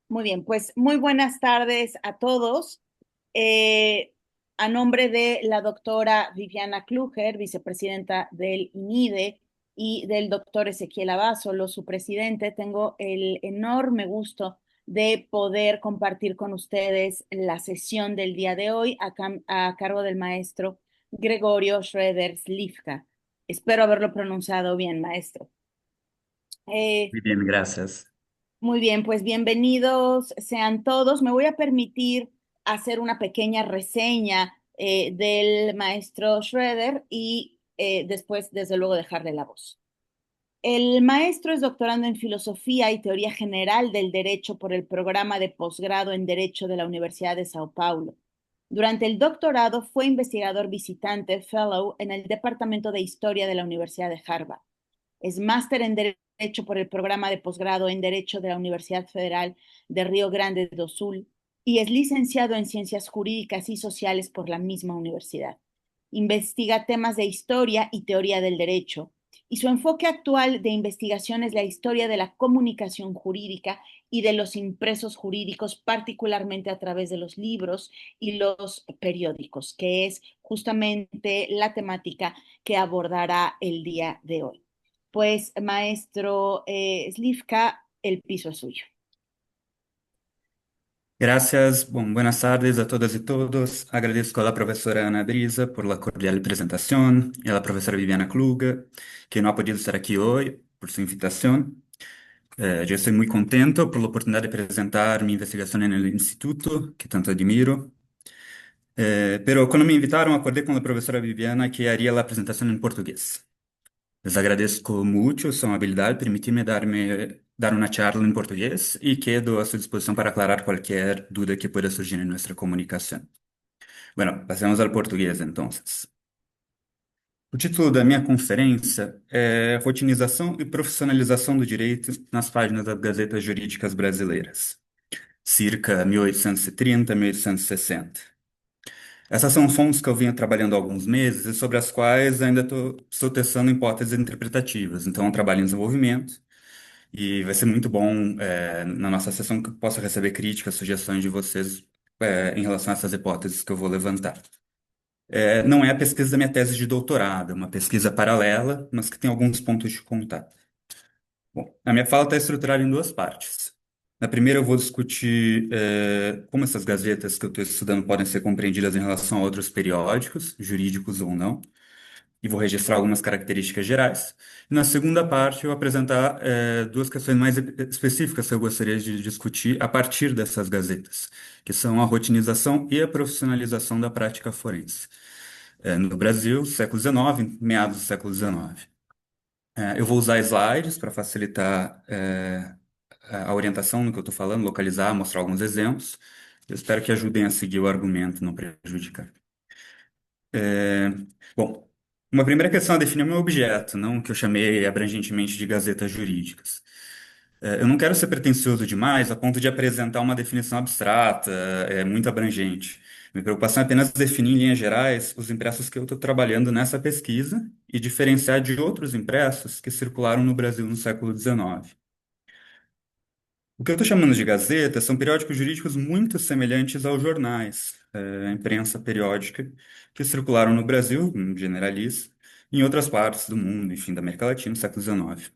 Muy bien, pues muy buenas tardes a todos. Eh, a nombre de la doctora Viviana Kluger, vicepresidenta del INIDE, y del doctor Ezequiel Abasolo, su presidente, tengo el enorme gusto de poder compartir con ustedes la sesión del día de hoy a cargo del maestro Gregorio Schroeder Slifka. Espero haberlo pronunciado bien, maestro. Eh, Muy bien, gracias. Muy bien, pues bienvenidos sean todos. Me voy a permitir hacer una pequeña reseña del maestro Schroeder y después, desde luego, dejarle la voz. El maestro es doctorando en Filosofía y Teoría General del Derecho por el programa de posgrado en Derecho de la Universidad de Sao Paulo. Durante el doctorado fue investigador visitante, fellow, en el Departamento de Historia de la Universidad de Harvard. Es máster en Derecho por el programa de posgrado en Derecho de la Universidad Federal de Río Grande do Sul y es licenciado en Ciencias Jurídicas y Sociales por la misma universidad. Investiga temas de historia y teoría del derecho y su enfoque actual de investigación es la historia de la comunicación jurídica y de los impresos jurídicos, particularmente a través de los libros y los periódicos, que es justamente la temática que abordará el día de hoy. Pues, maestro Slivka, el piso es suyo. Gracias, buenas tardes a todas y todos. Agradezco a la profesora Ana Brisa por la cordial presentación y a la profesora Viviana Kluge, que no ha podido estar aquí hoy por su invitación. Yo estoy muy contento por la oportunidad de presentar mi investigación en el instituto, que tanto admiro. Pero cuando me invitaron, acordé con la profesora Viviana que haría la presentación en portugués. Les agradezco mucho su amabilidad al permitirme dar una charla en portugués y quedo a su disposición para aclarar cualquier duda que pueda surgir en nuestra comunicación. Bueno, pasemos al português, entonces. O título da minha conferência é Rotinização e Profissionalização do Direito nas páginas das Gazetas Jurídicas Brasileiras, circa 1830-1860. Essas são fontes que eu venho trabalhando há alguns meses e sobre as quais ainda estou testando hipóteses interpretativas. Então, é um trabalho em desenvolvimento e vai ser muito bom, na nossa sessão, que eu possa receber críticas, sugestões de vocês, em relação a essas hipóteses que eu vou levantar. Não é a pesquisa da minha tese de doutorado, é uma pesquisa paralela, mas que tem alguns pontos de contato. Bom, a minha fala está estruturada em duas partes. Na primeira, eu vou discutir como essas gazetas que eu estou estudando podem ser compreendidas em relação a outros periódicos, jurídicos ou não, e vou registrar algumas características gerais. E na segunda parte, eu vou apresentar duas questões mais específicas que eu gostaria de discutir a partir dessas gazetas, que são a rotinização e a profissionalização da prática forense. No Brasil, século XIX, meados do século XIX. Eu vou usar slides para facilitar a orientação no que eu estou falando, localizar, mostrar alguns exemplos. Eu espero que ajudem a seguir o argumento, não prejudicar. É, Bom, uma primeira questão é definir o meu objeto, não o que eu chamei abrangentemente de gazetas jurídicas. Eu não quero ser pretensioso demais a ponto de apresentar uma definição abstrata, muito abrangente. Minha preocupação é apenas definir em linhas gerais os impressos que eu estou trabalhando nessa pesquisa e diferenciar de outros impressos que circularam no Brasil no século XIX. O que eu estou chamando de gazeta são periódicos jurídicos muito semelhantes aos jornais, a imprensa periódica, que circularam no Brasil, generalista, e em outras partes do mundo, enfim, da América Latina, no século XIX.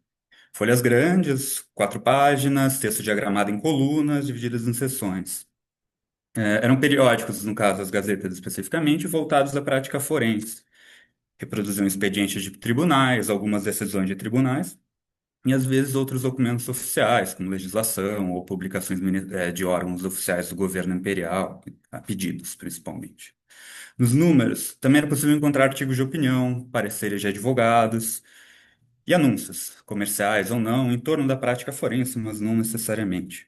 Folhas grandes, 4 páginas, texto diagramado em colunas, divididas em seções. Eram periódicos, no caso, as gazetas especificamente, voltados à prática forense. Reproduziam expedientes de tribunais, algumas decisões de tribunais, e às vezes outros documentos oficiais, como legislação ou publicações de órgãos oficiais do governo imperial, a pedidos, principalmente. Nos números, também era possível encontrar artigos de opinião, pareceres de advogados e anúncios, comerciais ou não, em torno da prática forense, mas não necessariamente.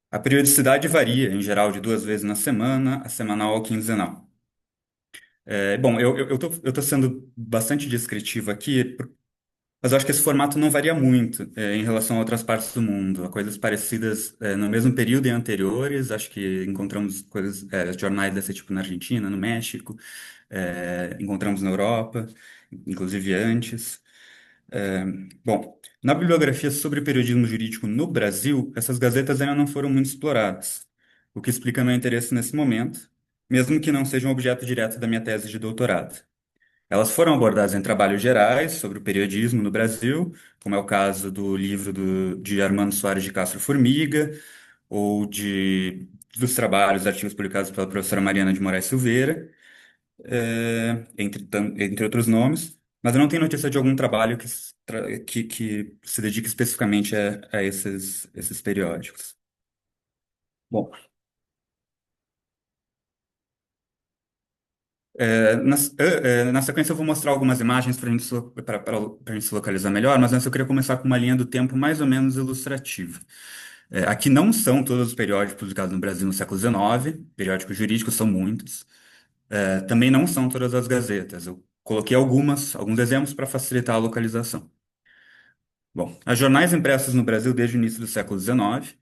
A periodicidade varia, em geral, de 2 vezes na semana, a semanal ou quinzenal. Bom, eu tô sendo bastante descritivo aqui, mas eu acho que esse formato não varia muito, em relação a outras partes do mundo. Há coisas parecidas, no mesmo período e anteriores. Acho que encontramos coisas, jornais desse tipo na Argentina, no México, encontramos na Europa, inclusive antes. É, Bom, Na bibliografia sobre periodismo jurídico no Brasil, essas gazetas ainda não foram muito exploradas, o que explica meu interesse nesse momento, mesmo que não sejam objeto direto da minha tese de doutorado. Elas foram abordadas em trabalhos gerais sobre o periodismo no Brasil, como é o caso do livro de Armando Soares de Castro Formiga, ou dos trabalhos, artigos publicados pela professora Mariana de Moraes Silveira, entre outros nomes, mas eu não tenho notícia de algum trabalho que se dedique especificamente a esses periódicos. Bom, na sequência eu vou mostrar algumas imagens para a gente se localizar melhor, mas antes eu queria começar com uma linha do tempo mais ou menos ilustrativa. Aqui não são todos os periódicos publicados no Brasil no século XIX, periódicos jurídicos são muitos. Também não são todas as gazetas. Eu coloquei alguns exemplos para facilitar a localização. Bom, há jornais impressos no Brasil desde o início do século XIX,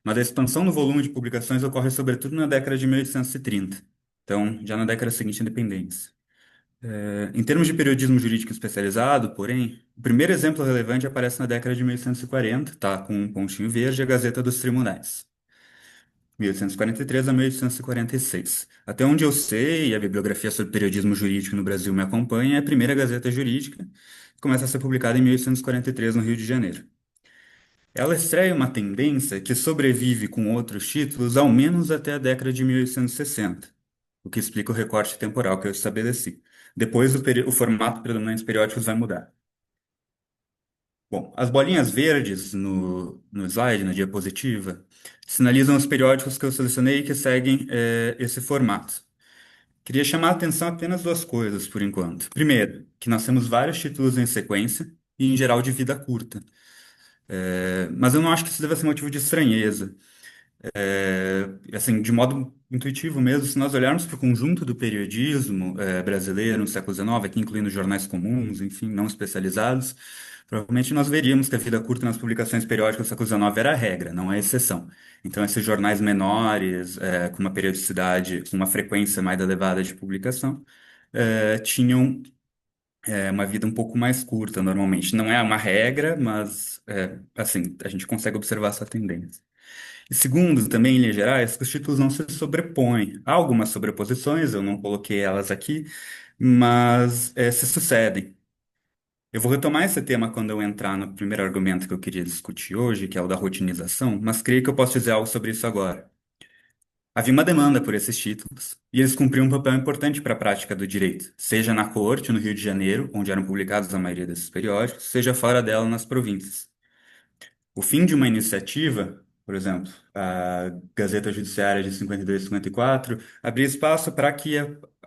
mas a expansão no volume de publicações ocorre sobretudo na década de 1830, então já na década seguinte à independência. Em termos de periodismo jurídico especializado, porém, o primeiro exemplo relevante aparece na década de 1840, tá, com um pontinho verde, a Gazeta dos Tribunais. 1843 a 1846. Até onde eu sei, e a bibliografia sobre periodismo jurídico no Brasil me acompanha, é a primeira Gazeta Jurídica, que começa a ser publicada em 1843 no Rio de Janeiro. Ela estreia uma tendência que sobrevive com outros títulos ao menos até a década de 1860, o que explica o recorte temporal que eu estabeleci. Depois, o formato predominante dos periódicos vai mudar. Bom, as bolinhas verdes no slide, na diapositiva, sinalizam os periódicos que eu selecionei que seguem esse formato. Queria chamar a atenção apenas duas coisas por enquanto. Primeiro, que nós temos vários títulos em sequência e, em geral, de vida curta. Mas eu não acho que isso deva ser motivo de estranheza. Assim, de modo intuitivo mesmo, se nós olharmos para o conjunto do periodismo brasileiro no século XIX, aqui incluindo jornais comuns, enfim, não especializados, provavelmente nós veríamos que a vida curta nas publicações periódicas do século XIX era a regra, não a exceção. Então, esses jornais menores, com uma periodicidade, com uma frequência mais elevada de publicação, tinham uma vida um pouco mais curta normalmente. Não é uma regra, mas, assim, a gente consegue observar essa tendência. E segundo, também em linhas gerais, os títulos não se sobrepõem. Há algumas sobreposições, eu não coloquei elas aqui, mas se sucedem. Eu vou retomar esse tema quando eu entrar no primeiro argumento que eu queria discutir hoje, que é o da rotinização, mas creio que eu posso dizer algo sobre isso agora. Havia uma demanda por esses títulos, e eles cumpriam um papel importante para a prática do direito, seja na corte, no Rio de Janeiro, onde eram publicados a maioria desses periódicos, seja fora dela, nas províncias. O fim de uma iniciativa, por exemplo, a Gazeta Judiciária de 52 e 54, abria espaço para que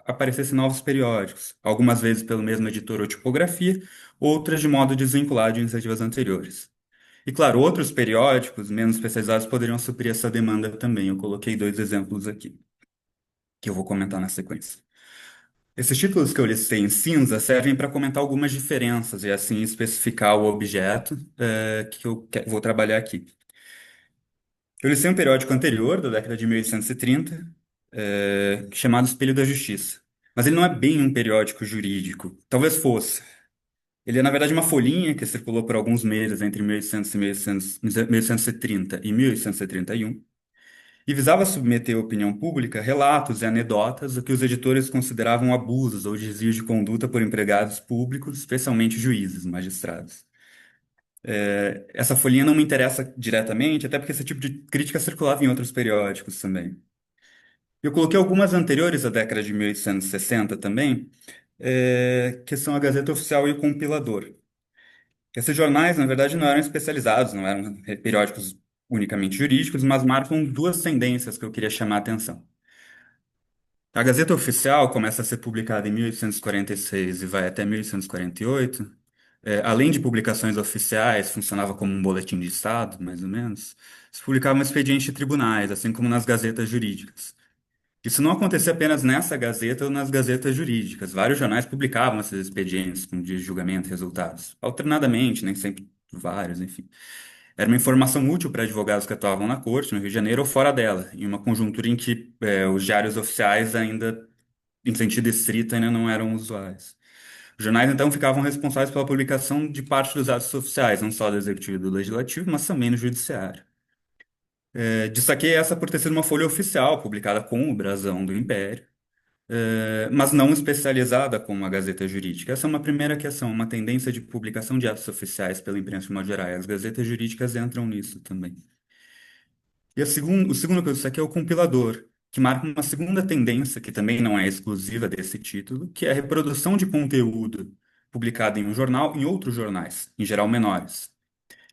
aparecessem novos periódicos, algumas vezes pelo mesmo editor ou tipografia, outras de modo desvinculado de iniciativas anteriores. E, claro, outros periódicos menos especializados poderiam suprir essa demanda também. Eu coloquei dois exemplos aqui, que eu vou comentar na sequência. Esses títulos que eu listei em cinza servem para comentar algumas diferenças e assim especificar o objeto que vou trabalhar aqui. Eu listei um periódico anterior, da década de 1830, chamado Espelho da Justiça. Mas ele não é bem um periódico jurídico. Talvez fosse. Ele é, na verdade, uma folhinha que circulou por alguns meses entre 1800 e 1830 e 1831 e visava submeter à opinião pública relatos e anedotas do que os editores consideravam abusos ou desvios de conduta por empregados públicos, especialmente juízes, magistrados. Essa folhinha não me interessa diretamente, até porque esse tipo de crítica circulava em outros periódicos também. Eu coloquei algumas anteriores à década de 1860 também, que são a Gazeta Oficial e o Compilador. Esses jornais, na verdade, não eram especializados, não eram periódicos unicamente jurídicos, mas marcam duas tendências que eu queria chamar a atenção. A Gazeta Oficial começa a ser publicada em 1846 e vai até 1848. Além de publicações oficiais, funcionava como um boletim de Estado, mais ou menos. Se publicavam expedientes de tribunais, assim como nas gazetas jurídicas. Isso não acontecia apenas nessa gazeta ou nas gazetas jurídicas. Vários jornais publicavam esses expedientes com dias de julgamento e resultados. Alternadamente, nem sempre vários, enfim. Era uma informação útil para advogados que atuavam na corte, no Rio de Janeiro ou fora dela, em uma conjuntura em que os diários oficiais ainda, em sentido estrito, ainda não eram usuais. Os jornais, então, ficavam responsáveis pela publicação de parte dos atos oficiais, não só do Executivo e do Legislativo, mas também no Judiciário. Destaquei essa por ter sido uma folha oficial, publicada com o brasão do Império, mas não especializada como a Gazeta Jurídica. Essa é uma primeira questão, uma tendência de publicação de atos oficiais pela imprensa de modo geral. E as gazetas jurídicas entram nisso também. E o segundo que eu destaquei é o compilador, que marca uma segunda tendência, que também não é exclusiva desse título, que é a reprodução de conteúdo publicado em um jornal em outros jornais, em geral menores.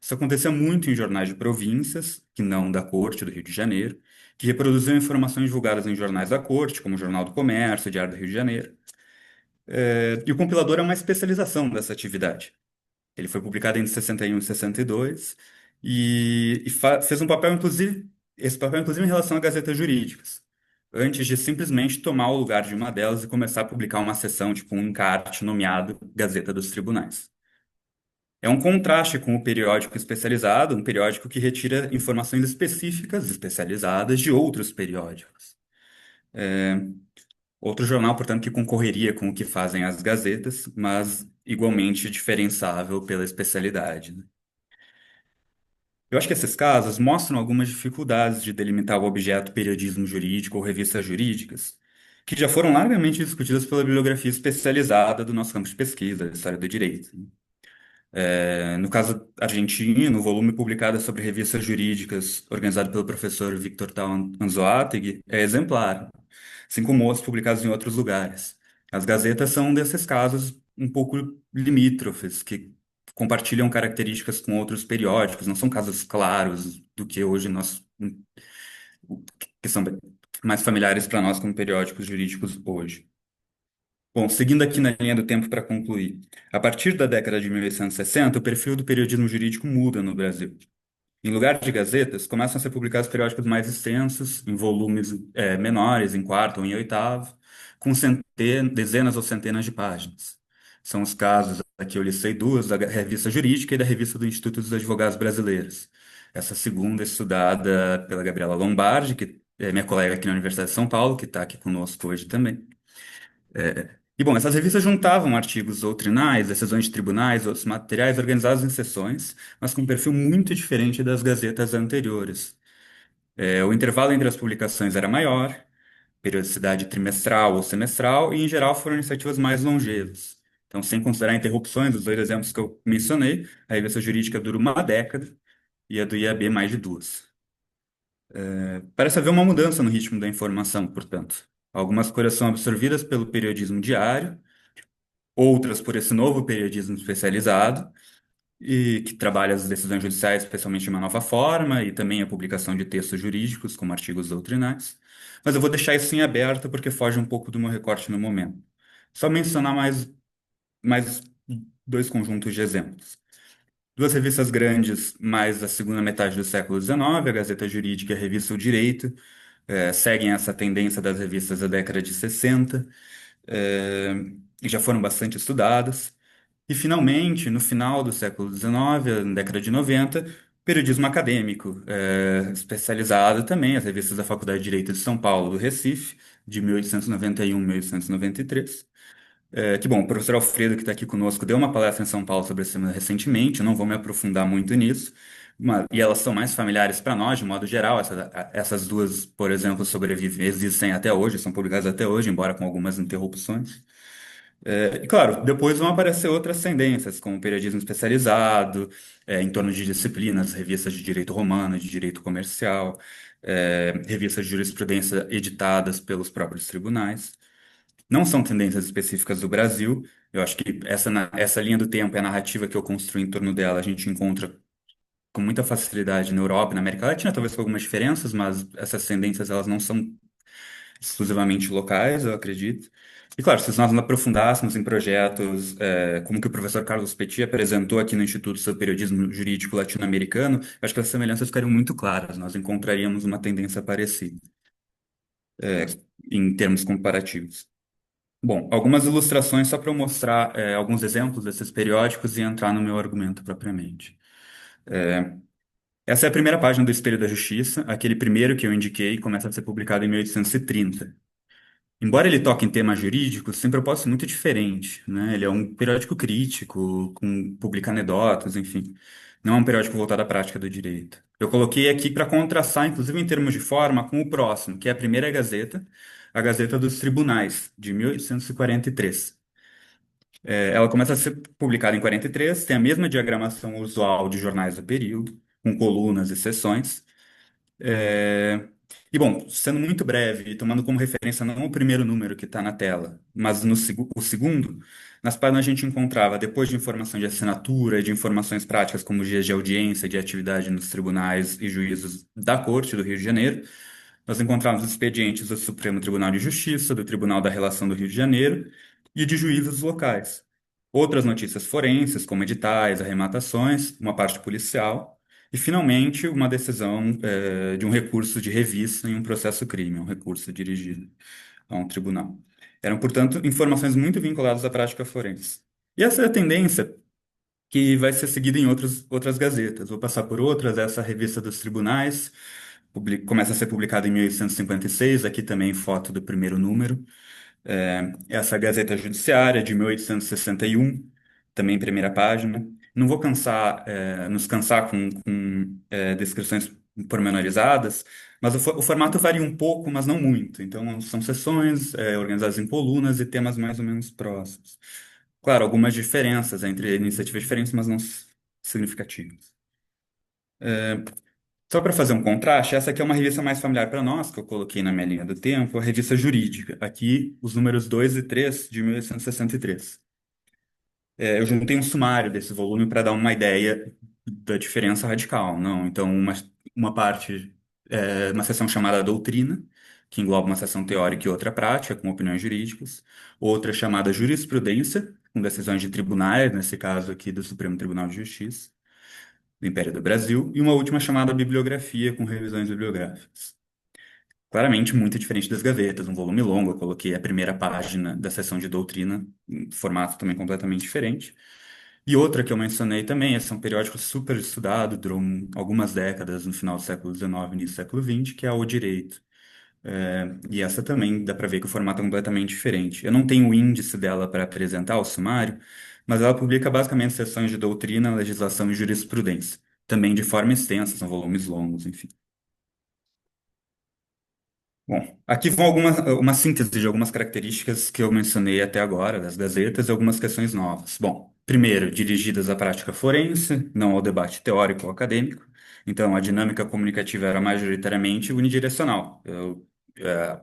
Isso acontecia muito em jornais de províncias, que não da Corte do Rio de Janeiro, que reproduziam informações divulgadas em jornais da Corte, como o Jornal do Comércio, o Diário do Rio de Janeiro. E o compilador é uma especialização dessa atividade. Ele foi publicado entre 61 e 62 fez um papel, inclusive, esse papel, inclusive, em relação a gazetas jurídicas, antes de simplesmente tomar o lugar de uma delas e começar a publicar uma seção, tipo um encarte nomeado Gazeta dos Tribunais. É um contraste com o periódico especializado, um periódico que retira informações específicas, especializadas, de outros periódicos. Outro jornal, portanto, que concorreria com o que fazem as gazetas, mas igualmente diferenciável pela especialidade, né? Eu acho que esses casos mostram algumas dificuldades de delimitar o objeto periodismo jurídico ou revistas jurídicas, que já foram largamente discutidas pela bibliografia especializada do nosso campo de pesquisa, da história do direito. No caso argentino, o volume publicado sobre revistas jurídicas, organizado pelo professor Victor Tal Anzoátegui, é exemplar, assim como outros publicados em outros lugares. As gazetas são desses casos um pouco limítrofes, que compartilham características com outros periódicos, não são casos claros do que hoje que são mais familiares para nós como periódicos jurídicos hoje. Bom, seguindo aqui na linha do tempo para concluir. A partir da década de 1860, o perfil do periodismo jurídico muda no Brasil. Em lugar de gazetas, começam a ser publicados periódicos mais extensos, em volumes menores, em quarto ou em oitavo, com dezenas ou centenas de páginas. São os casos, aqui eu listei duas, da Revista Jurídica e da Revista do Instituto dos Advogados Brasileiros. Essa segunda é estudada pela Gabriela Lombardi, que é minha colega aqui na Universidade de São Paulo, que está aqui conosco hoje também. Bom, essas revistas juntavam artigos doutrinais, decisões de tribunais, outros materiais organizados em seções, mas com um perfil muito diferente das gazetas anteriores. O intervalo entre as publicações era maior, periodicidade trimestral ou semestral, e em geral foram iniciativas mais longevas. Então, sem considerar interrupções, os dois exemplos que eu mencionei, a revista jurídica dura uma década e a do IAB mais de duas. Parece haver uma mudança no ritmo da informação, portanto. Algumas coisas são absorvidas pelo periodismo diário, outras por esse novo periodismo especializado, e que trabalha as decisões judiciais, especialmente de uma nova forma, e também a publicação de textos jurídicos, como artigos doutrinais. Mas eu vou deixar isso em aberto porque foge um pouco do meu recorte no momento. Só mencionar mais dois conjuntos de exemplos. Duas revistas grandes, mais da segunda metade do século XIX, a Gazeta Jurídica e a Revista O Direito, seguem essa tendência das revistas da década de 60, e já foram bastante estudadas. E, finalmente, no final do século XIX, na década de 90, periodismo acadêmico, especializado também, as revistas da Faculdade de Direito de São Paulo, do Recife, de 1891 a 1893. Que bom, o professor Alfredo, que está aqui conosco, deu uma palestra em São Paulo sobre esse tema recentemente, eu não vou me aprofundar muito nisso, e elas são mais familiares para nós, de modo geral. Essas duas, por exemplo, sobrevivem, existem até hoje, são publicadas até hoje, embora com algumas interrupções. E claro, depois vão aparecer outras tendências, como o periodismo especializado, em torno de disciplinas, revistas de direito romano, de direito comercial, revistas de jurisprudência editadas pelos próprios tribunais. Não são tendências específicas do Brasil. Eu acho que essa linha do tempo e a narrativa que eu construí em torno dela, a gente encontra com muita facilidade na Europa e na América Latina, talvez com algumas diferenças, mas essas tendências elas não são exclusivamente locais, eu acredito. E claro, se nós nos aprofundássemos em projetos como que o professor Carlos Petit apresentou aqui no Instituto sobre Periodismo Jurídico Latino-Americano, eu acho que as semelhanças ficariam muito claras, nós encontraríamos uma tendência parecida, é, em termos comparativos. Bom, algumas ilustrações só para eu mostrar alguns exemplos desses periódicos e entrar no meu argumento propriamente. Essa é a primeira página do Espelho da Justiça, aquele primeiro que eu indiquei, começa a ser publicado em 1830. Embora ele toque em temas jurídicos, tem propósito muito diferente, né? Ele é um periódico crítico, publica anedotas, enfim. Não é um periódico voltado à prática do direito. Eu coloquei aqui para contrastar, inclusive em termos de forma, com o próximo, que é a primeira Gazeta, a Gazeta dos Tribunais, de 1843. Ela começa a ser publicada em 43, tem a mesma diagramação usual de jornais do período, com colunas e seções. É, E bom, sendo muito breve e tomando como referência não o primeiro número que está na tela, mas o segundo, nas páginas a gente encontrava, depois de informação de assinatura e de informações práticas como dias de audiência, de atividade nos tribunais e juízos da Corte do Rio de Janeiro, nós encontrávamos expedientes do Supremo Tribunal de Justiça, do Tribunal da Relação do Rio de Janeiro e de juízos locais. Outras notícias forenses, como editais, arrematações, uma parte policial e, finalmente, uma decisão, de um recurso de revista em um processo crime, um recurso dirigido a um tribunal. Eram, portanto, informações muito vinculadas à prática forense. E essa é a tendência que vai ser seguida em outras gazetas. Vou passar por outras, essa revista dos tribunais, começa a ser publicada em 1856, aqui também foto do primeiro número. Essa Gazeta Judiciária, de 1861, também primeira página. Não vou nos cansar com descrições pormenorizadas, mas o formato varia um pouco, mas não muito. Então, são sessões, organizadas em colunas e temas mais ou menos próximos. Claro, algumas diferenças entre iniciativas diferentes, mas não significativas. Só para fazer um contraste, essa aqui é uma revista mais familiar para nós, que eu coloquei na minha linha do tempo, a revista Jurídica. Aqui, os números 2 e 3 de 1863. Eu juntei um sumário desse volume para dar uma ideia da diferença radical, não? Então, uma parte, uma seção chamada Doutrina, que engloba uma seção teórica e outra prática, com opiniões jurídicas. Outra chamada Jurisprudência, com decisões de tribunais, nesse caso aqui do Supremo Tribunal de Justiça do Império do Brasil, e uma última chamada Bibliografia, com revisões bibliográficas. Claramente muito diferente das gavetas, um volume longo, eu coloquei a primeira página da seção de doutrina, em formato também completamente diferente. E outra que eu mencionei também, esse é um periódico super estudado, durou algumas décadas, no final do século XIX, início do século XX, que é O Direito. E essa também dá para ver que o formato é completamente diferente. Eu não tenho o índice dela para apresentar, o sumário, mas ela publica basicamente seções de doutrina, legislação e jurisprudência. Também de forma extensa, são volumes longos, enfim. Bom, aqui vão uma síntese de algumas características que eu mencionei até agora, das gazetas, e algumas questões novas. Bom, primeiro, dirigidas à prática forense, não ao debate teórico ou acadêmico. Então, a dinâmica comunicativa era majoritariamente unidirecional.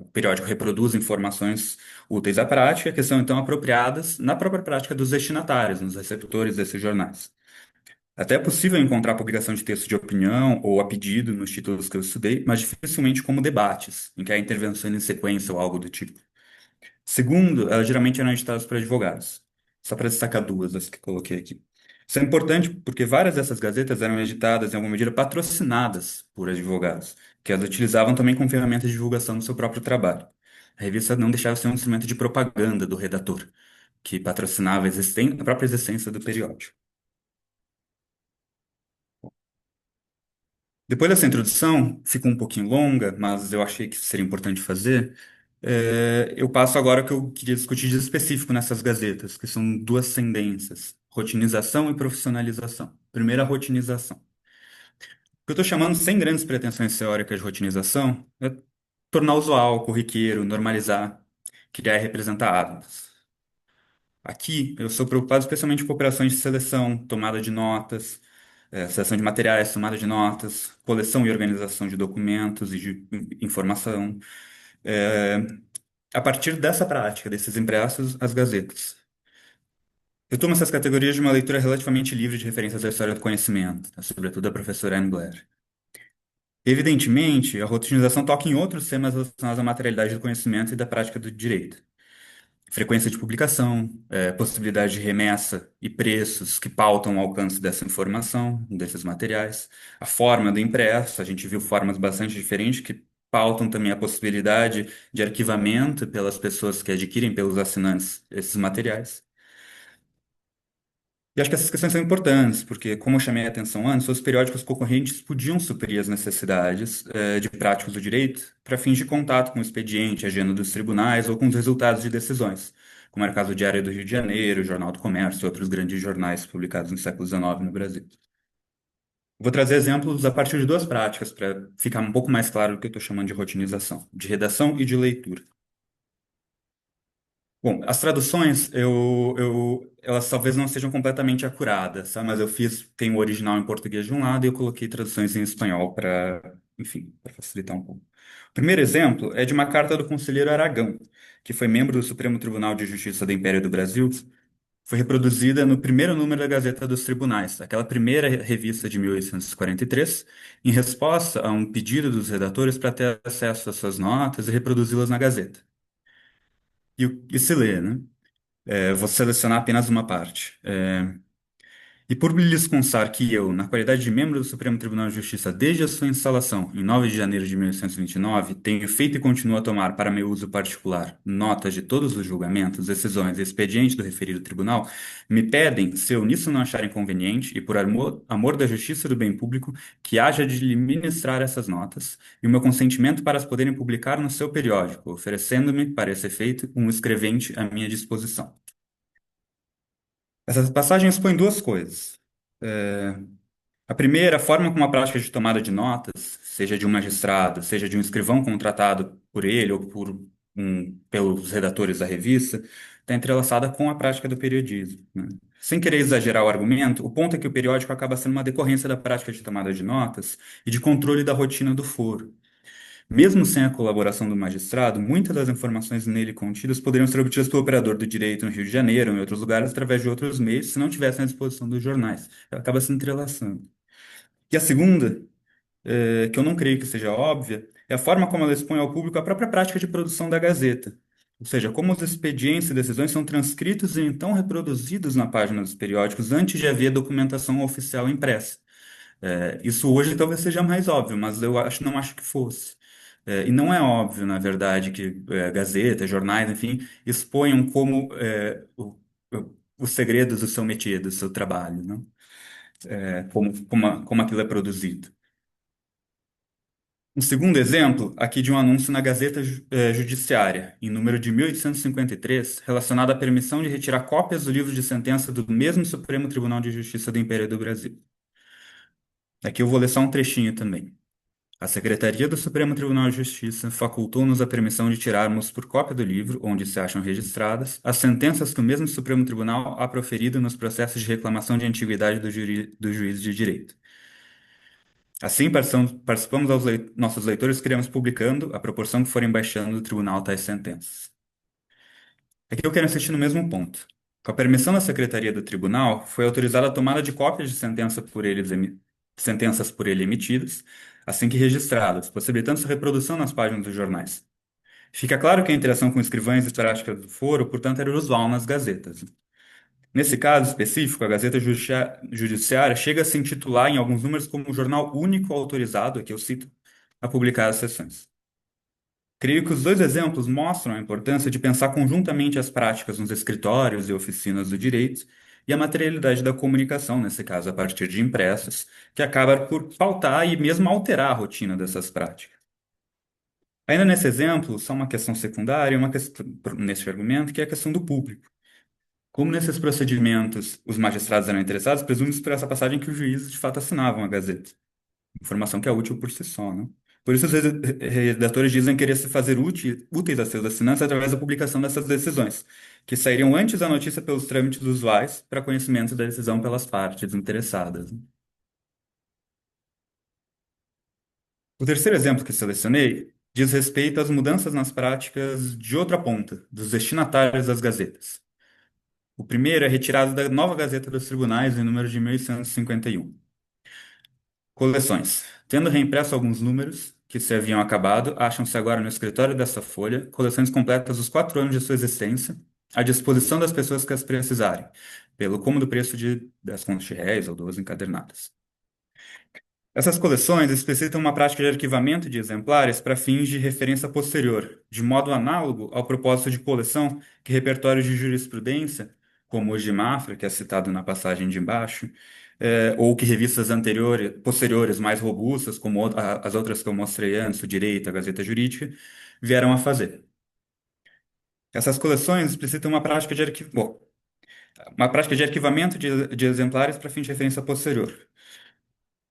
O periódico reproduz informações úteis à prática, que são então apropriadas na própria prática dos destinatários, nos receptores desses jornais. Até é possível encontrar publicação de texto de opinião ou a pedido nos títulos que eu estudei, mas dificilmente como debates, em que há intervenções em sequência ou algo do tipo. Segundo, elas geralmente eram editadas por advogados. Só para destacar duas das que coloquei aqui. Isso é importante porque várias dessas gazetas eram editadas, em alguma medida, patrocinadas por advogados, que as utilizavam também como ferramenta de divulgação do seu próprio trabalho. A revista não deixava de ser um instrumento de propaganda do redator, que patrocinava a própria existência do periódico. Depois dessa introdução, ficou um pouquinho longa, mas eu achei que seria importante fazer. Eu passo agora o que eu queria discutir de específico nessas gazetas, que são duas tendências: rotinização e profissionalização. Primeiro, a rotinização. O que eu estou chamando, sem grandes pretensões teóricas de rotinização, é tornar usual, corriqueiro, normalizar, criar e representar hábitos. Aqui, eu sou preocupado especialmente com operações de seleção, tomada de notas, seleção de materiais, tomada de notas, coleção e organização de documentos e de informação. É, a partir dessa prática, desses impressos, as gazetas. Eu tomo essas categorias de uma leitura relativamente livre de referências à história do conhecimento, né, sobretudo da professora Anne Blair. Evidentemente, a rotinização toca em outros temas relacionados à materialidade do conhecimento e da prática do direito. Frequência de publicação, possibilidade de remessa e preços que pautam o alcance dessa informação, desses materiais, a forma do impresso, a gente viu formas bastante diferentes que pautam também a possibilidade de arquivamento pelas pessoas que adquirem, pelos assinantes, esses materiais. E acho que essas questões são importantes, porque, como eu chamei a atenção antes, os periódicos concorrentes podiam suprir as necessidades de práticos do direito para fins de contato com o expediente, agenda dos tribunais ou com os resultados de decisões, como era o caso do Diário do Rio de Janeiro, o Jornal do Comércio e outros grandes jornais publicados no século XIX no Brasil. Vou trazer exemplos a partir de duas práticas para ficar um pouco mais claro o que eu estou chamando de rotinização, de redação e de leitura. Bom, as traduções, elas talvez não sejam completamente acuradas, sabe? Mas eu tem o original em português de um lado e eu coloquei traduções em espanhol para, enfim, para facilitar um pouco. O primeiro exemplo é de uma carta do conselheiro Aragão, que foi membro do Supremo Tribunal de Justiça do Império do Brasil. Foi reproduzida no primeiro número da Gazeta dos Tribunais, aquela primeira revista de 1843, em resposta a um pedido dos redatores para ter acesso às suas notas e reproduzi-las na Gazeta. E se lê, né? Vou selecionar apenas uma parte. E por lhes constar que eu, na qualidade de membro do Supremo Tribunal de Justiça desde a sua instalação, em 9 de janeiro de 1829, tenho feito e continuo a tomar para meu uso particular notas de todos os julgamentos, decisões e expedientes do referido tribunal, me pedem, se eu nisso não achar inconveniente, e por amor da justiça e do bem público, que haja de lhe ministrar essas notas, e o meu consentimento para as poderem publicar no seu periódico, oferecendo-me, para esse efeito, um escrevente à minha disposição. Essas passagens expõem duas coisas. A primeira, a forma como a prática de tomada de notas, seja de um magistrado, seja de um escrivão contratado por ele ou pelos redatores da revista, está entrelaçada com a prática do periodismo, né? Sem querer exagerar o argumento, o ponto é que o periódico acaba sendo uma decorrência da prática de tomada de notas e de controle da rotina do foro. Mesmo sem a colaboração do magistrado, muitas das informações nele contidas poderiam ser obtidas pelo operador do direito no Rio de Janeiro ou em outros lugares através de outros meios, se não tivessem à disposição dos jornais. Ela acaba se entrelaçando. E a segunda, que eu não creio que seja óbvia, é a forma como ela expõe ao público a própria prática de produção da Gazeta. Ou seja, como os expedientes e decisões são transcritos e então reproduzidos na página dos periódicos antes de haver documentação oficial impressa. Isso hoje talvez seja mais óbvio, mas não acho que fosse. E não é óbvio, na verdade, que Gazeta, jornais, enfim, exponham os segredos do seu métier, do seu trabalho, né? Como aquilo é produzido. Um segundo exemplo, aqui de um anúncio na Gazeta Judiciária, em número de 1853, relacionado à permissão de retirar cópias do livro de sentença do mesmo Supremo Tribunal de Justiça do Império do Brasil. Aqui eu vou ler só um trechinho também. A Secretaria do Supremo Tribunal de Justiça facultou-nos a permissão de tirarmos por cópia do livro, onde se acham registradas, as sentenças que o mesmo Supremo Tribunal ha proferido nos processos de reclamação de antiguidade do juiz de direito. Assim, participamos aos nossos leitores que iremos publicando, à proporção que forem baixando do tribunal tais sentenças. Aqui eu quero insistir no mesmo ponto. Com a permissão da Secretaria do Tribunal, foi autorizada a tomada de cópias de sentenças por ele emitidas, assim que registradas, possibilitando sua reprodução nas páginas dos jornais. Fica claro que a interação com escrivães e práticas do foro, portanto, era usual nas gazetas. Nesse caso específico, a Gazeta Judiciária chega a se intitular em alguns números como o jornal único autorizado, aqui eu cito, a publicar as sessões. Creio que os dois exemplos mostram a importância de pensar conjuntamente as práticas nos escritórios e oficinas do direito e a materialidade da comunicação, nesse caso, a partir de impressos, que acaba por pautar e mesmo alterar a rotina dessas práticas. Ainda nesse exemplo, só uma questão secundária, uma questão nesse argumento, que é a questão do público. Como nesses procedimentos os magistrados eram interessados, presume-se por essa passagem que os juízes de fato assinavam a Gazeta. Informação que é útil por si só, né? Por isso, os redatores dizem querer se fazer úteis a seus assinantes através da publicação dessas decisões, que sairiam antes da notícia pelos trâmites usuais para conhecimento da decisão pelas partes interessadas. O terceiro exemplo que selecionei diz respeito às mudanças nas práticas de outra ponta, dos destinatários das gazetas. O primeiro é retirado da Nova Gazeta dos Tribunais, em número de 1151. Coleções. Tendo reimpresso alguns números que se haviam acabado, acham-se agora no escritório dessa folha coleções completas dos 4 anos de sua existência, à disposição das pessoas que as precisarem, pelo cômodo preço de 10 contos de réis ou 12 encadernadas. Essas coleções explicitam uma prática de arquivamento de exemplares para fins de referência posterior, de modo análogo ao propósito de coleção que repertórios de jurisprudência como o de Mafra, que é citado na passagem de embaixo, ou que revistas anteriores, posteriores, mais robustas, como as outras que eu mostrei antes, o Direito, a Gazeta Jurídica, vieram a fazer. Essas coleções explicitam uma prática de arquivamento de exemplares para fim de referência posterior.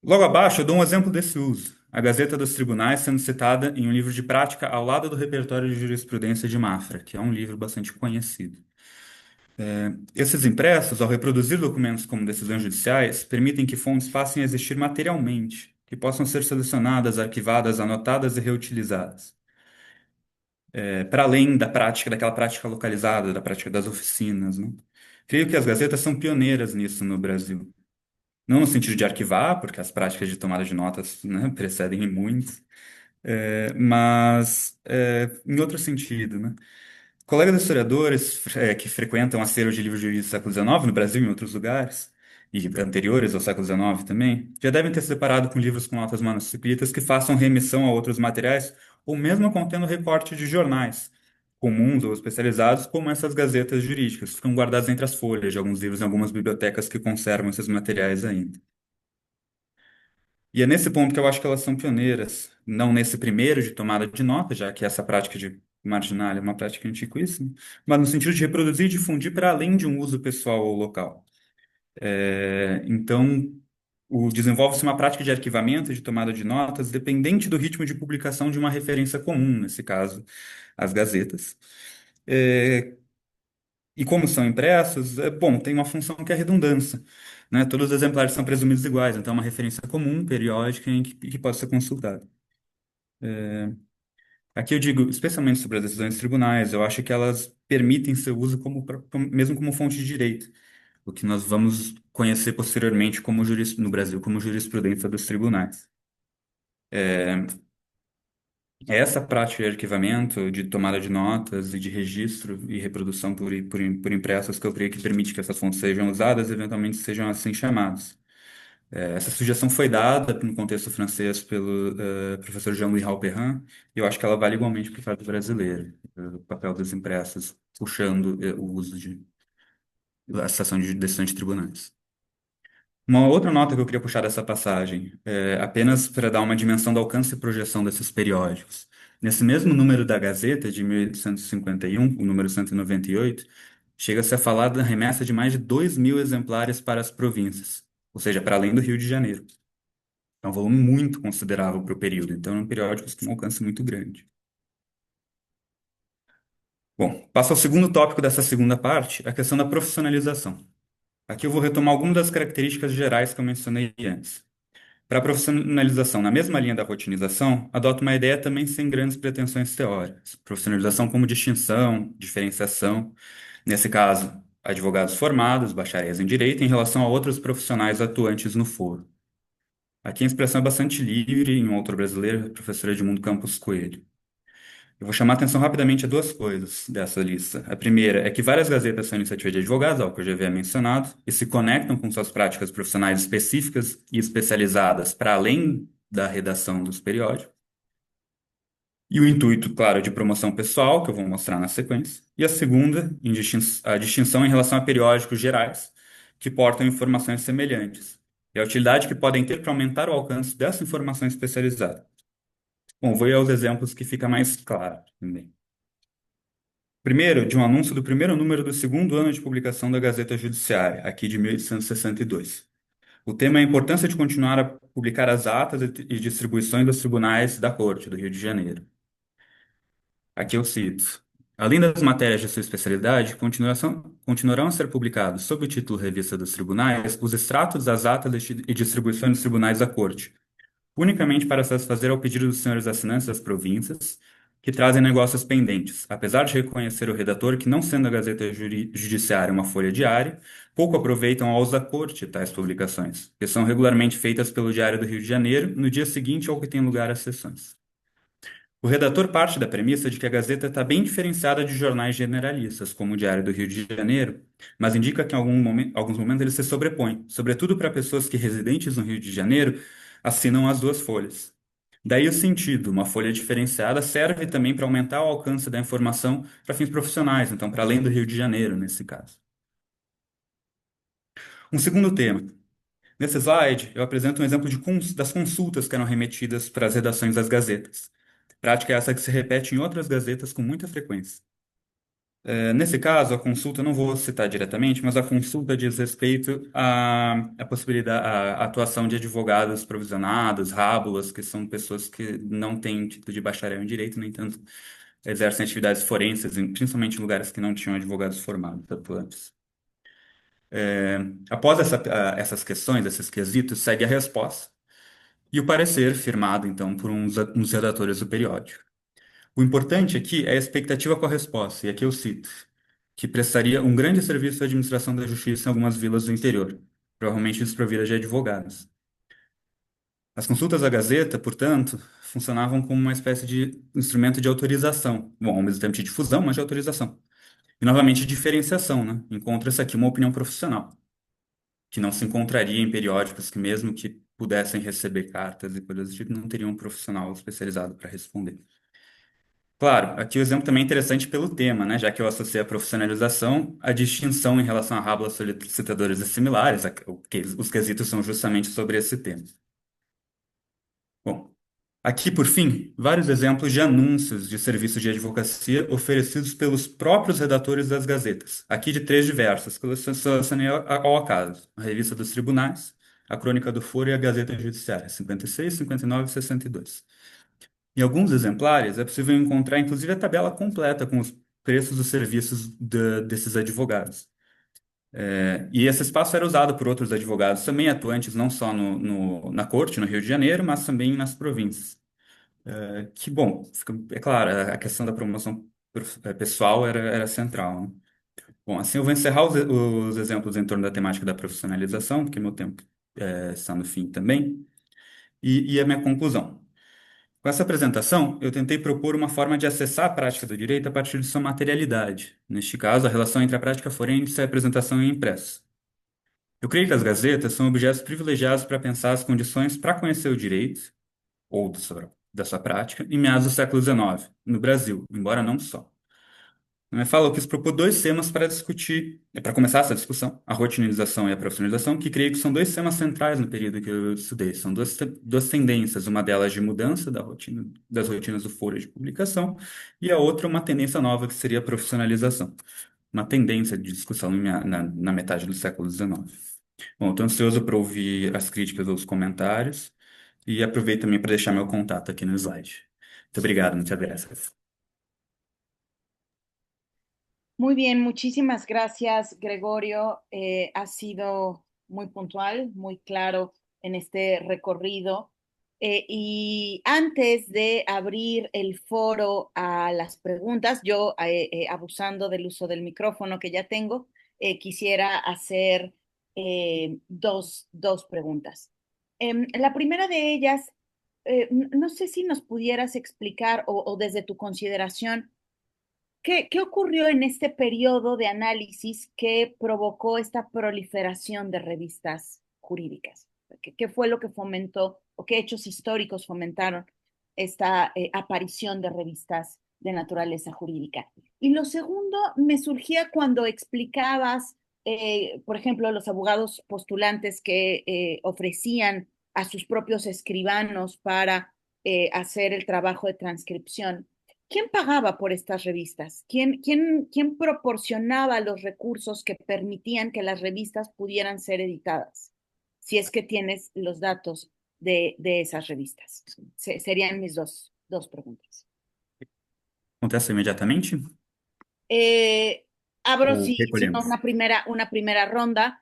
Logo abaixo, eu dou um exemplo desse uso. A Gazeta dos Tribunais sendo citada em um livro de prática ao lado do repertório de jurisprudência de Mafra, que é um livro bastante conhecido. Esses impressos, ao reproduzir documentos como decisões judiciais, permitem que fontes passem a existir materialmente, que possam ser selecionadas, arquivadas, anotadas e reutilizadas. Para além da prática, daquela prática localizada, da prática das oficinas, né? Creio que as gazetas são pioneiras nisso no Brasil. Não no sentido de arquivar, porque as práticas de tomada de notas, né, precedem muito, mas em outro sentido, né? Colegas historiadores que frequentam acervos de livros de jurídica do século XIX, no Brasil e em outros lugares, e anteriores ao século XIX também, já devem ter se deparado com livros com notas manuscritas que façam remissão a outros materiais, ou mesmo contendo recorte de jornais, comuns ou especializados, como essas gazetas jurídicas, ficam guardadas entre as folhas de alguns livros em algumas bibliotecas que conservam esses materiais ainda. E é nesse ponto que eu acho que elas são pioneiras, não nesse primeiro de tomada de nota, já que essa prática de marginal é uma prática antiquíssima, mas no sentido de reproduzir e difundir para além de um uso pessoal ou local. Então, desenvolve-se uma prática de arquivamento e de tomada de notas dependente do ritmo de publicação de uma referência comum, nesse caso, as gazetas. É, e como são impressos, bom, tem uma função que é a redundância, né? Todos os exemplares são presumidos iguais, então é uma referência comum, periódica, que pode ser consultada. Aqui eu digo, especialmente sobre as decisões dos tribunais, eu acho que elas permitem seu uso mesmo como fonte de direito, o que nós vamos conhecer posteriormente no Brasil como jurisprudência dos tribunais. É essa prática de arquivamento, de tomada de notas e de registro e reprodução por impressos que eu creio que permite que essas fontes sejam usadas e eventualmente sejam assim chamadas. Essa sugestão foi dada no contexto francês pelo professor Jean-Louis Halperin, e eu acho que ela vale igualmente para o caso brasileiro, o papel dos impressos, puxando o uso de a citação de decisões de tribunais. Uma outra nota que eu queria puxar dessa passagem, apenas para dar uma dimensão do alcance e projeção desses periódicos. Nesse mesmo número da Gazeta, de 1851, o número 198, chega-se a falar da remessa de mais de 2.000 exemplares para as províncias, ou seja, para além do Rio de Janeiro. É um volume muito considerável para o período, então é um periódico que tem um alcance muito grande. Bom, passo ao segundo tópico dessa segunda parte, a questão da profissionalização. Aqui eu vou retomar algumas das características gerais que eu mencionei antes. Para a profissionalização, na mesma linha da rotinização, adoto uma ideia também sem grandes pretensões teóricas. Profissionalização como distinção, diferenciação. Nesse caso, advogados formados, bacharéis em direito, em relação a outros profissionais atuantes no foro. Aqui a expressão é bastante livre, em um autor brasileiro, professor Edmundo Campos Coelho. Eu vou chamar a atenção rapidamente a duas coisas dessa lista. A primeira é que várias gazetas são iniciativa de advogados, algo que eu já havia mencionado, e se conectam com suas práticas profissionais específicas e especializadas para além da redação dos periódicos. E o intuito, claro, de promoção pessoal, que eu vou mostrar na sequência. E a segunda, a distinção em relação a periódicos gerais, que portam informações semelhantes. E a utilidade que podem ter para aumentar o alcance dessa informação especializada. Bom, vou ir aos exemplos que fica mais claro também. Primeiro, de um anúncio do primeiro número do segundo ano de publicação da Gazeta Judiciária, aqui de 1862. O tema é a importância de continuar a publicar as atas e distribuições dos tribunais da Corte do Rio de Janeiro. Aqui eu cito. Além das matérias de sua especialidade, continuarão a ser publicados, sob o título Revista dos Tribunais, os extratos das atas e distribuições dos tribunais da Corte, unicamente para satisfazer ao pedido dos senhores assinantes das províncias, que trazem negócios pendentes, apesar de reconhecer o redator que, não sendo a Gazeta Judiciária uma folha diária, pouco aproveitam ao uso da corte tais publicações, que são regularmente feitas pelo Diário do Rio de Janeiro no dia seguinte ao que tem lugar as sessões. O redator parte da premissa de que a Gazeta está bem diferenciada de jornais generalistas, como o Diário do Rio de Janeiro, mas indica que em alguns momentos ele se sobrepõe, sobretudo para pessoas que, residentes no Rio de Janeiro, assinam as duas folhas. Daí o sentido, uma folha diferenciada serve também para aumentar o alcance da informação para fins profissionais, então para além do Rio de Janeiro, nesse caso. Um segundo tema. Nesse slide, eu apresento um exemplo das consultas que eram remetidas para as redações das gazetas. Prática essa que se repete em outras gazetas com muita frequência. Nesse caso, a consulta, eu não vou citar diretamente, mas a consulta diz respeito à possibilidade, à atuação de advogados provisionados, rábulas, que são pessoas que não têm título de bacharel em direito, no entanto, exercem atividades forenses, principalmente em lugares que não tinham advogados formados atuantes. Após essas questões, esses quesitos, segue a resposta e o parecer firmado, então, por uns redatores do periódico. O importante aqui é a expectativa com a resposta, e aqui eu cito, que prestaria um grande serviço à administração da justiça em algumas vilas do interior, provavelmente desprovidas de advogados. As consultas à Gazeta, portanto, funcionavam como uma espécie de instrumento de autorização, bom, ao mesmo tempo de difusão, mas de autorização. E, novamente, diferenciação, né? Encontra-se aqui uma opinião profissional, que não se encontraria em periódicos que, mesmo que pudessem receber cartas e coisas do tipo, não teriam um profissional especializado para responder. Claro, aqui o exemplo também é interessante pelo tema, né? Já que eu associei a profissionalização à distinção em relação a rábulas solicitadoras e similares, os quesitos são justamente sobre esse tema. Bom, aqui, por fim, vários exemplos de anúncios de serviços de advocacia oferecidos pelos próprios redatores das gazetas. Aqui de três diversas, que eu selecionei ao acaso: a Revista dos Tribunais, a Crônica do Foro e a Gazeta Judiciária, 56, 59 e 62. Em alguns exemplares, é possível encontrar inclusive a tabela completa com os preços dos serviços desses advogados. E esse espaço era usado por outros advogados também atuantes não só na corte, no Rio de Janeiro, mas também nas províncias. Que, bom, é claro, a questão da promoção pessoal era central, né? Bom, assim eu vou encerrar os exemplos em torno da temática da profissionalização, porque meu tempo está no fim também, e a minha conclusão. Com essa apresentação, eu tentei propor uma forma de acessar a prática do direito a partir de sua materialidade, neste caso, a relação entre a prática forense e a apresentação em impresso. Eu creio que as gazetas são objetos privilegiados para pensar as condições para conhecer o direito, ou da sua prática, em meados do século XIX, no Brasil, embora não só. Me fala, eu quis propor dois temas para discutir, para começar essa discussão, a rotinização e a profissionalização, que creio que são dois temas centrais no período que eu estudei. São duas tendências, uma delas de mudança das rotinas do foro de publicação, e a outra uma tendência nova, que seria a profissionalização. Uma tendência de discussão na metade do século XIX. Bom, estou ansioso para ouvir as críticas ou os comentários, e aproveito também para deixar meu contato aqui no slide. Muito obrigado, muchas gracias. Muy bien, muchísimas gracias, Gregorio. Has sido muy puntual, muy claro en este recorrido. Y antes de abrir el foro a las preguntas, yo, abusando del uso del micrófono que ya tengo, quisiera hacer dos preguntas. La primera de ellas, no sé si nos pudieras explicar o desde tu consideración, ¿qué ocurrió en este periodo de análisis que provocó esta proliferación de revistas jurídicas? ¿Qué fue lo que fomentó o qué hechos históricos fomentaron esta aparición de revistas de naturaleza jurídica? Y lo segundo me surgía cuando explicabas, por ejemplo, los abogados postulantes que ofrecían a sus propios escribanos para hacer el trabajo de transcripción. ¿Quién pagaba por estas revistas? ¿Quién proporcionaba los recursos que permitían que las revistas pudieran ser editadas? Si es que tienes los datos de esas revistas. Serían mis dos preguntas. Acontece imediatamente? Eh, Abro Ou si no, recolhemos? una primera ronda.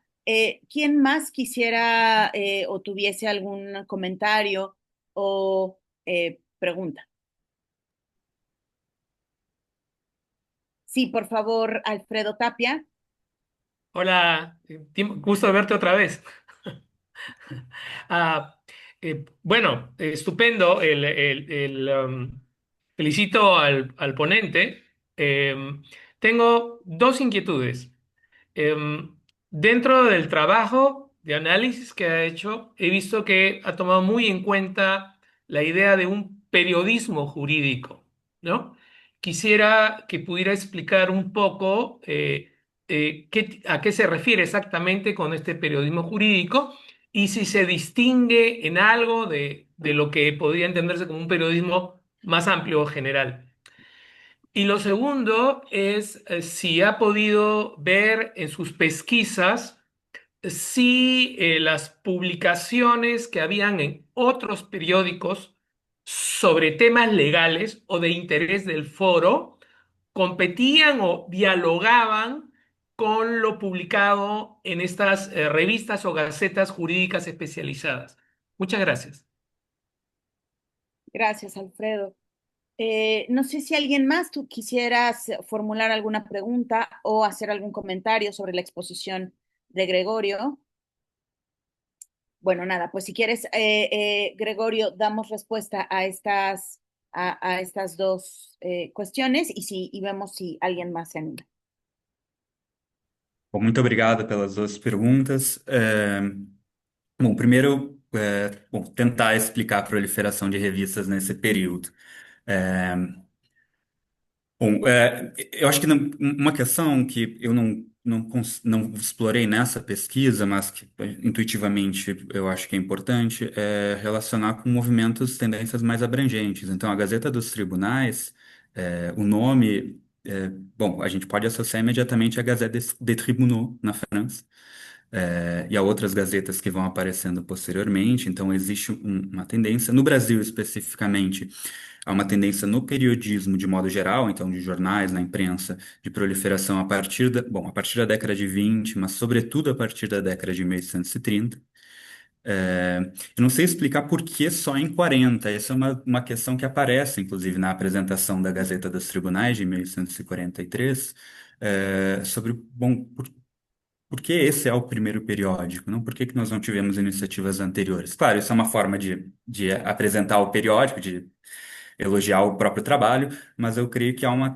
¿Quién más quisiera o tuviese algún comentario o pregunta? Sí, por favor, Alfredo Tapia. Hola, gusto de verte otra vez. Ah, bueno, estupendo. Felicito al ponente. Tengo dos inquietudes. Em, Dentro del trabajo de análisis que ha hecho, he visto que ha tomado muy en cuenta la idea de un periodismo jurídico, ¿no? Quisiera que pudiera explicar un poco a qué se refiere exactamente con este periodismo jurídico y si se distingue en algo de lo que podría entenderse como un periodismo más amplio o general. Y lo segundo es si ha podido ver en sus pesquisas si las publicaciones que habían en otros periódicos sobre temas legales o de interés del foro competían o dialogaban con lo publicado en estas revistas o gacetas jurídicas especializadas. Muchas gracias. Gracias, Alfredo. No sé si alguien más tú quisieras formular alguna pregunta o hacer algún comentario sobre la exposición de Gregorio. Bueno, nada, pues si quieres, Gregorio, damos respuesta a estas dos cuestiones y vemos si alguien más se anima. Bom, muito obrigado pelas duas perguntas. Bom, primeiro, bom, tentar explicar a proliferação de revistas nesse período. É, Bom, eu acho que uma questão que eu não explorei nessa pesquisa, mas que intuitivamente eu acho que é importante, é relacionar com movimentos, tendências mais abrangentes. Então, a Gazeta dos Tribunais, o nome, bom, a gente pode associar imediatamente à Gazette des Tribunaux, na França, e a outras gazetas que vão aparecendo posteriormente. Então, existe uma tendência. No Brasil, especificamente, há uma tendência no periodismo de modo geral, então de jornais, na imprensa, de proliferação a partir da década de 20, mas sobretudo a partir da década de 1830. Eu não sei explicar por que só em 40. Essa é uma questão que aparece, inclusive, na apresentação da Gazeta dos Tribunais de 1843, sobre, bom, por que esse é o primeiro periódico? Não? Por que que nós não tivemos iniciativas anteriores? Claro, isso é uma forma de apresentar o periódico, de elogiar o próprio trabalho, mas eu creio que há uma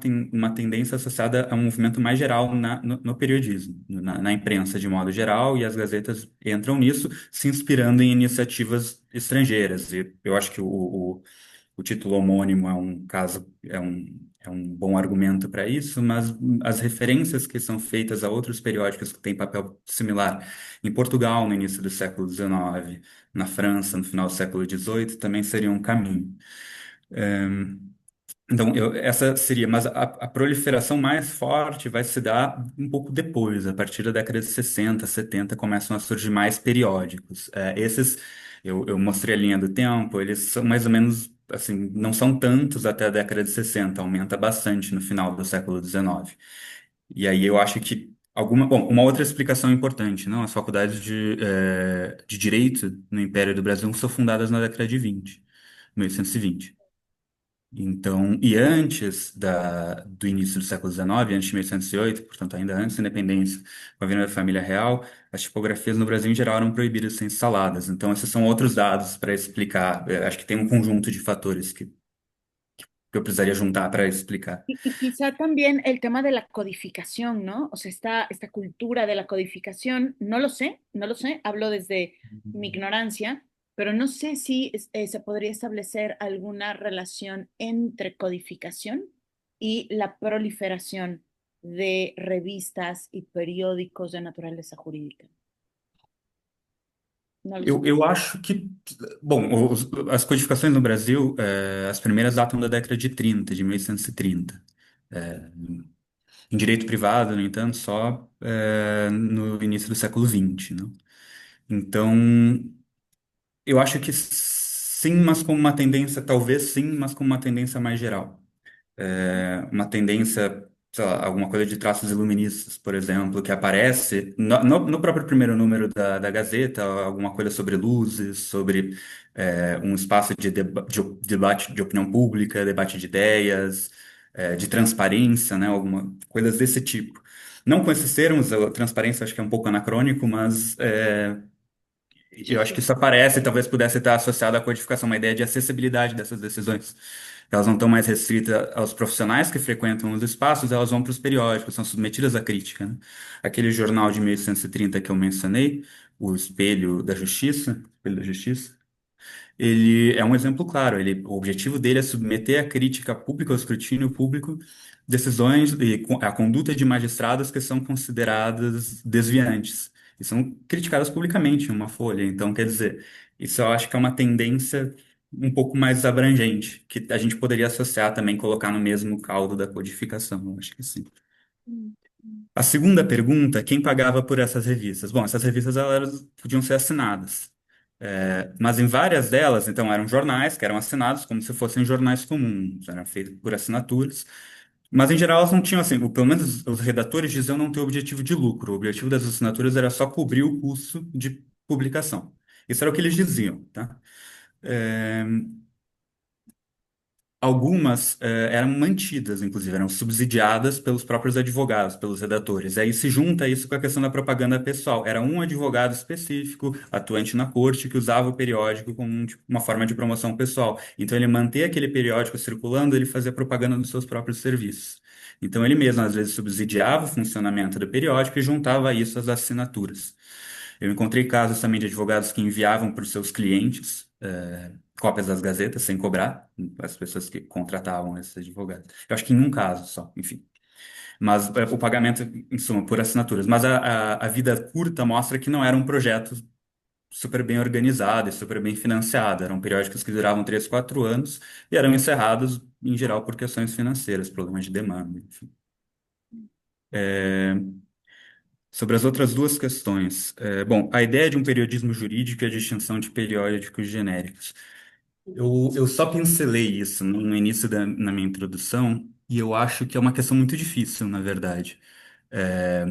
tendência associada a um movimento mais geral no periodismo, na imprensa de modo geral, e as gazetas entram nisso, se inspirando em iniciativas estrangeiras. E eu acho que o título homônimo é um caso, é um bom argumento para isso, mas as referências que são feitas a outros periódicos que têm papel similar em Portugal, no início do século XIX, na França, no final do século XVIII, também seriam um caminho. Então, essa seria, mas a proliferação mais forte vai se dar um pouco depois, a partir da década de 60, 70, começam a surgir mais periódicos. Esses, eu mostrei a linha do tempo, eles são mais ou menos, assim, não são tantos até a década de 60, aumenta bastante no final do século XIX. E aí eu acho que bom, uma outra explicação importante, não? As faculdades de Direito no Império do Brasil são fundadas na década de 20, 1820. Então, e antes do início do século XIX, antes de 1808, portanto, ainda antes da independência, com a vinda da família real, as tipografias no Brasil, em geral, eram proibidas de ser instaladas. Então, esses são outros dados para explicar. Acho que tem um conjunto de fatores que eu precisaria juntar para explicar. Y quizá también el tema de la codificación, ¿no? O sea, esta cultura de la codificación, no lo sé, no lo sé, hablo desde mi ignorancia, pero no sé si se podría establecer alguna relación entre codificación y la proliferación de revistas y periódicos de naturaleza jurídica. No lo sé. Eu acho que, bom, as codificações no Brasil, as primeiras datam da década de 30, de 1830. Em direito privado, no entanto, só no início do século XX, não? Então, eu acho que sim, mas com uma tendência, talvez sim, mas com uma tendência mais geral. Uma tendência, sei lá, alguma coisa de traços iluministas, por exemplo, que aparece no próprio primeiro número da Gazeta, alguma coisa sobre luzes, sobre um espaço de debate de opinião pública, debate de ideias, de transparência, né, coisas desse tipo. Não com esses termos, a transparência acho que é um pouco anacrônico, mas Sí, eu acho que sí. isso aparece e talvez pudesse estar associado à codificação, uma ideia de acessibilidade dessas decisões. Elas não estão mais restritas aos profissionais que frequentam os espaços, elas vão para os periódicos, são submetidas à crítica, né? Aquele jornal de 1830 que eu mencionei, o Espelho da Justiça, ele é um exemplo claro. O objetivo dele é submeter à crítica pública, ao escrutínio público, decisões e a conduta de magistrados que são consideradas desviantes e são criticadas publicamente em uma folha. Então, quer dizer, isso eu acho que é uma tendência um pouco mais abrangente, que a gente poderia associar também, colocar no mesmo caldo da codificação. Eu acho que sim. Hum. A segunda pergunta, quem pagava por essas revistas? Bom, essas revistas elas podiam ser assinadas. Mas em várias delas, então, eram jornais que eram assinados como se fossem jornais comuns, eram feitos por assinaturas. Mas em geral elas não tinham assim, pelo menos os redatores diziam não ter objetivo de lucro. O objetivo das assinaturas era só cobrir o custo de publicação. Isso era o que eles diziam, tá? É, Algumas eram mantidas, inclusive, eram subsidiadas pelos próprios advogados, pelos redatores. Aí se junta isso com a questão da propaganda pessoal. Era um advogado específico, atuante na corte, que usava o periódico como tipo, uma forma de promoção pessoal. Então ele manter aquele periódico circulando, ele fazia propaganda dos seus próprios serviços. Então ele mesmo, às vezes, subsidiava o funcionamento do periódico e juntava isso às assinaturas. Eu encontrei casos também de advogados que enviavam para os seus clientes cópias das gazetas sem cobrar, as pessoas que contratavam esses advogados. Eu acho que em um caso só, enfim. Mas o pagamento, em suma, por assinaturas. Mas a vida curta mostra que não era um projeto super bem organizado e super bem financiado. Eram periódicos que duravam 3, 4 anos e eram encerrados, em geral, por questões financeiras, problemas de demanda, enfim. Sobre as outras duas questões. Bom, a ideia de um periodismo jurídico e a distinção de periódicos genéricos. Eu só pincelei isso no início na minha introdução, e eu acho que é uma questão muito difícil, na verdade. É,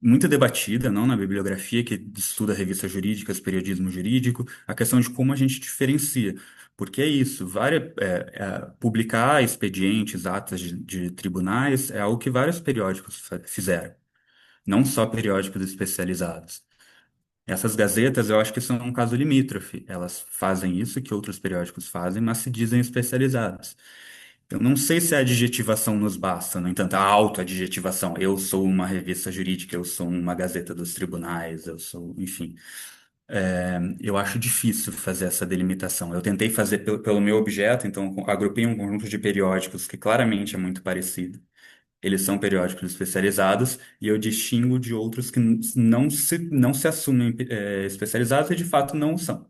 Muito debatida, não na bibliografia que estuda revistas jurídicas, periodismo jurídico, a questão de como a gente diferencia. Porque é isso, publicar expedientes, atas de tribunais, é algo que vários periódicos fizeram, não só periódicos especializados. Essas gazetas, eu acho que são um caso limítrofe. Elas fazem isso que outros periódicos fazem, mas se dizem especializadas. Eu não sei se a adjetivação nos basta, no entanto, a autoadjetivação. Eu sou uma revista jurídica, eu sou uma gazeta dos tribunais, eu sou, enfim. Eu acho difícil fazer essa delimitação. Eu tentei fazer pelo meu objeto, então agrupei um conjunto de periódicos que claramente é muito parecido. Eles são periódicos especializados e eu distingo de outros que não se assumem especializados e de fato não são.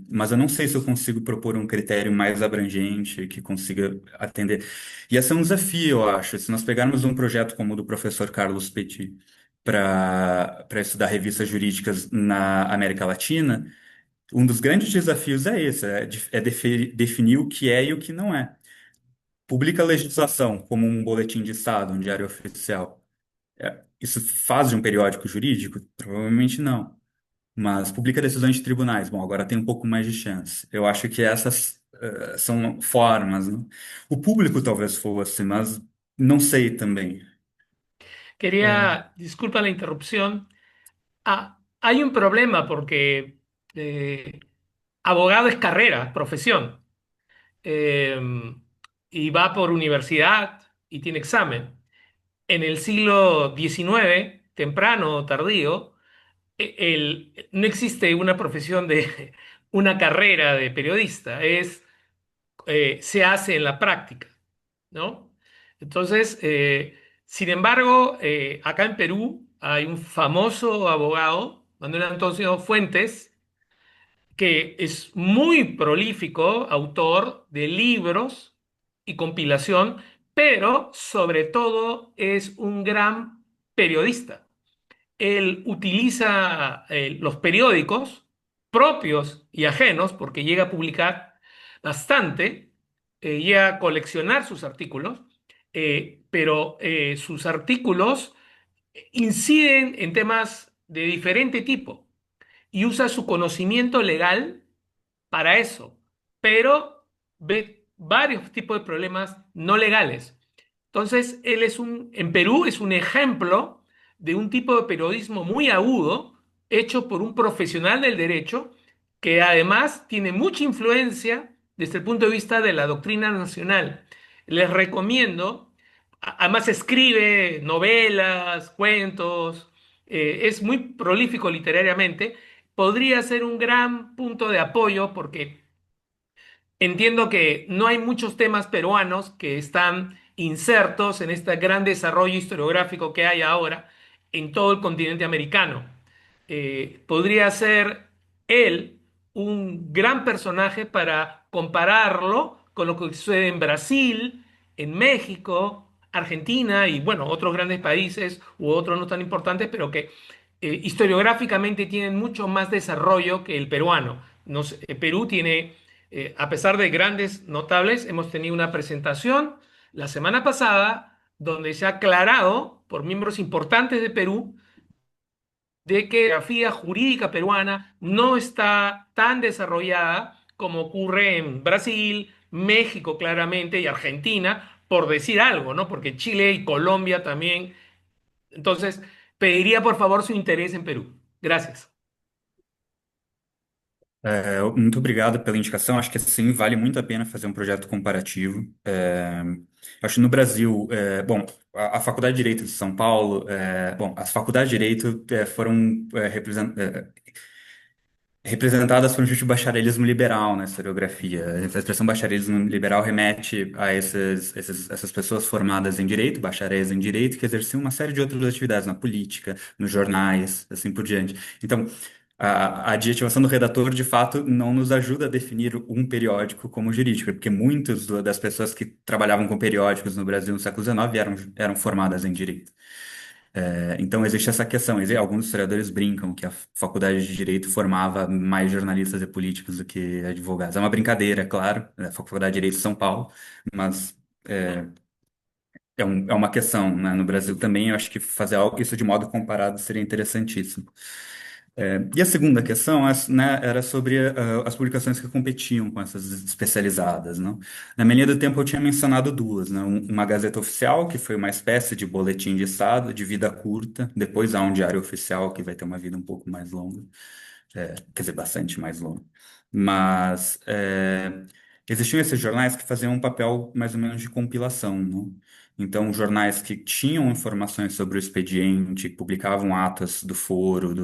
Mas eu não sei se eu consigo propor um critério mais abrangente que consiga atender. E esse é um desafio, eu acho. Se nós pegarmos um projeto como o do professor Carlos Petit para estudar revistas jurídicas na América Latina, um dos grandes desafios é esse, definir o que é e o que não é. Publica a legislação como um boletim de estado, um diário oficial. Isso faz de um periódico jurídico? Provavelmente não. Mas publica decisões de tribunais. Bom, agora tem um pouco mais de chance. Eu acho que essas são formas, né? O público talvez fosse, mas não sei também. É, Quería, disculpa la interrupción. Hay un problema porque eh, abogado es carrera, profesión, eh, y va por universidad y tiene examen. En el siglo XIX, temprano o tardío, no existe una profesión de una carrera de periodista, se hace en la práctica, ¿no? Entonces, sin embargo, acá en Perú hay un famoso abogado, Manuel Antonio Fuentes, que es muy prolífico, autor de libros y compilación, pero sobre todo es un gran periodista. Él utiliza los periódicos propios y ajenos, porque llega a publicar bastante, llega a coleccionar sus artículos, pero sus artículos inciden en temas de diferente tipo y usa su conocimiento legal para eso, pero ve varios tipos de problemas no legales. Entonces, en Perú es un ejemplo de un tipo de periodismo muy agudo, hecho por un profesional del derecho, que además tiene mucha influencia desde el punto de vista de la doctrina nacional. Les recomiendo, además escribe novelas, cuentos, es muy prolífico literariamente, podría ser un gran punto de apoyo porque entiendo que no hay muchos temas peruanos que están insertos en este gran desarrollo historiográfico que hay ahora en todo el continente americano. Podría ser él un gran personaje para compararlo con lo que sucede en Brasil, en México, Argentina y bueno, otros grandes países u otros no tan importantes, pero que historiográficamente tienen mucho más desarrollo que el peruano. Perú tiene a pesar de grandes notables, hemos tenido una presentación la semana pasada donde se ha aclarado por miembros importantes de Perú de que la geografía jurídica peruana no está tan desarrollada como ocurre en Brasil, México claramente y Argentina, por decir algo, ¿no? Porque Chile y Colombia también. Entonces, pediría por favor su interés en Perú. Gracias. Muito obrigado pela indicação. Acho que sim, vale muito a pena fazer um projeto comparativo. Acho que no Brasil, bom, a Faculdade de Direito de São Paulo, bom, as faculdades de Direito foram representadas por um tipo de bacharelismo liberal na historiografia. A expressão bacharelismo liberal remete a essas pessoas formadas em direito, bacharéis em direito, que exerciam uma série de outras atividades na política, nos jornais, assim por diante. Então, a adjetivação do redator, de fato, não nos ajuda a definir um periódico como jurídico, porque muitas das pessoas que trabalhavam com periódicos no Brasil no século XIX eram formadas em direito. Então existe essa questão. Alguns historiadores brincam que a faculdade de Direito formava mais jornalistas e políticos do que advogados. É uma brincadeira, é claro, a Faculdade de Direito de São Paulo, mas é uma questão, né? No Brasil também, eu acho que fazer algo isso de modo comparado seria interessantíssimo. E a segunda questão, né, era sobre as publicações que competiam com essas especializadas, não? Na minha linha do tempo eu tinha mencionado duas, né? Uma Gazeta Oficial, que foi uma espécie de boletim de estado, de vida curta, depois há um Diário Oficial, que vai ter uma vida um pouco mais longa, quer dizer, bastante mais longa. Mas existiam esses jornais que faziam um papel mais ou menos de compilação, não? Então, jornais que tinham informações sobre o expediente, publicavam atas do foro,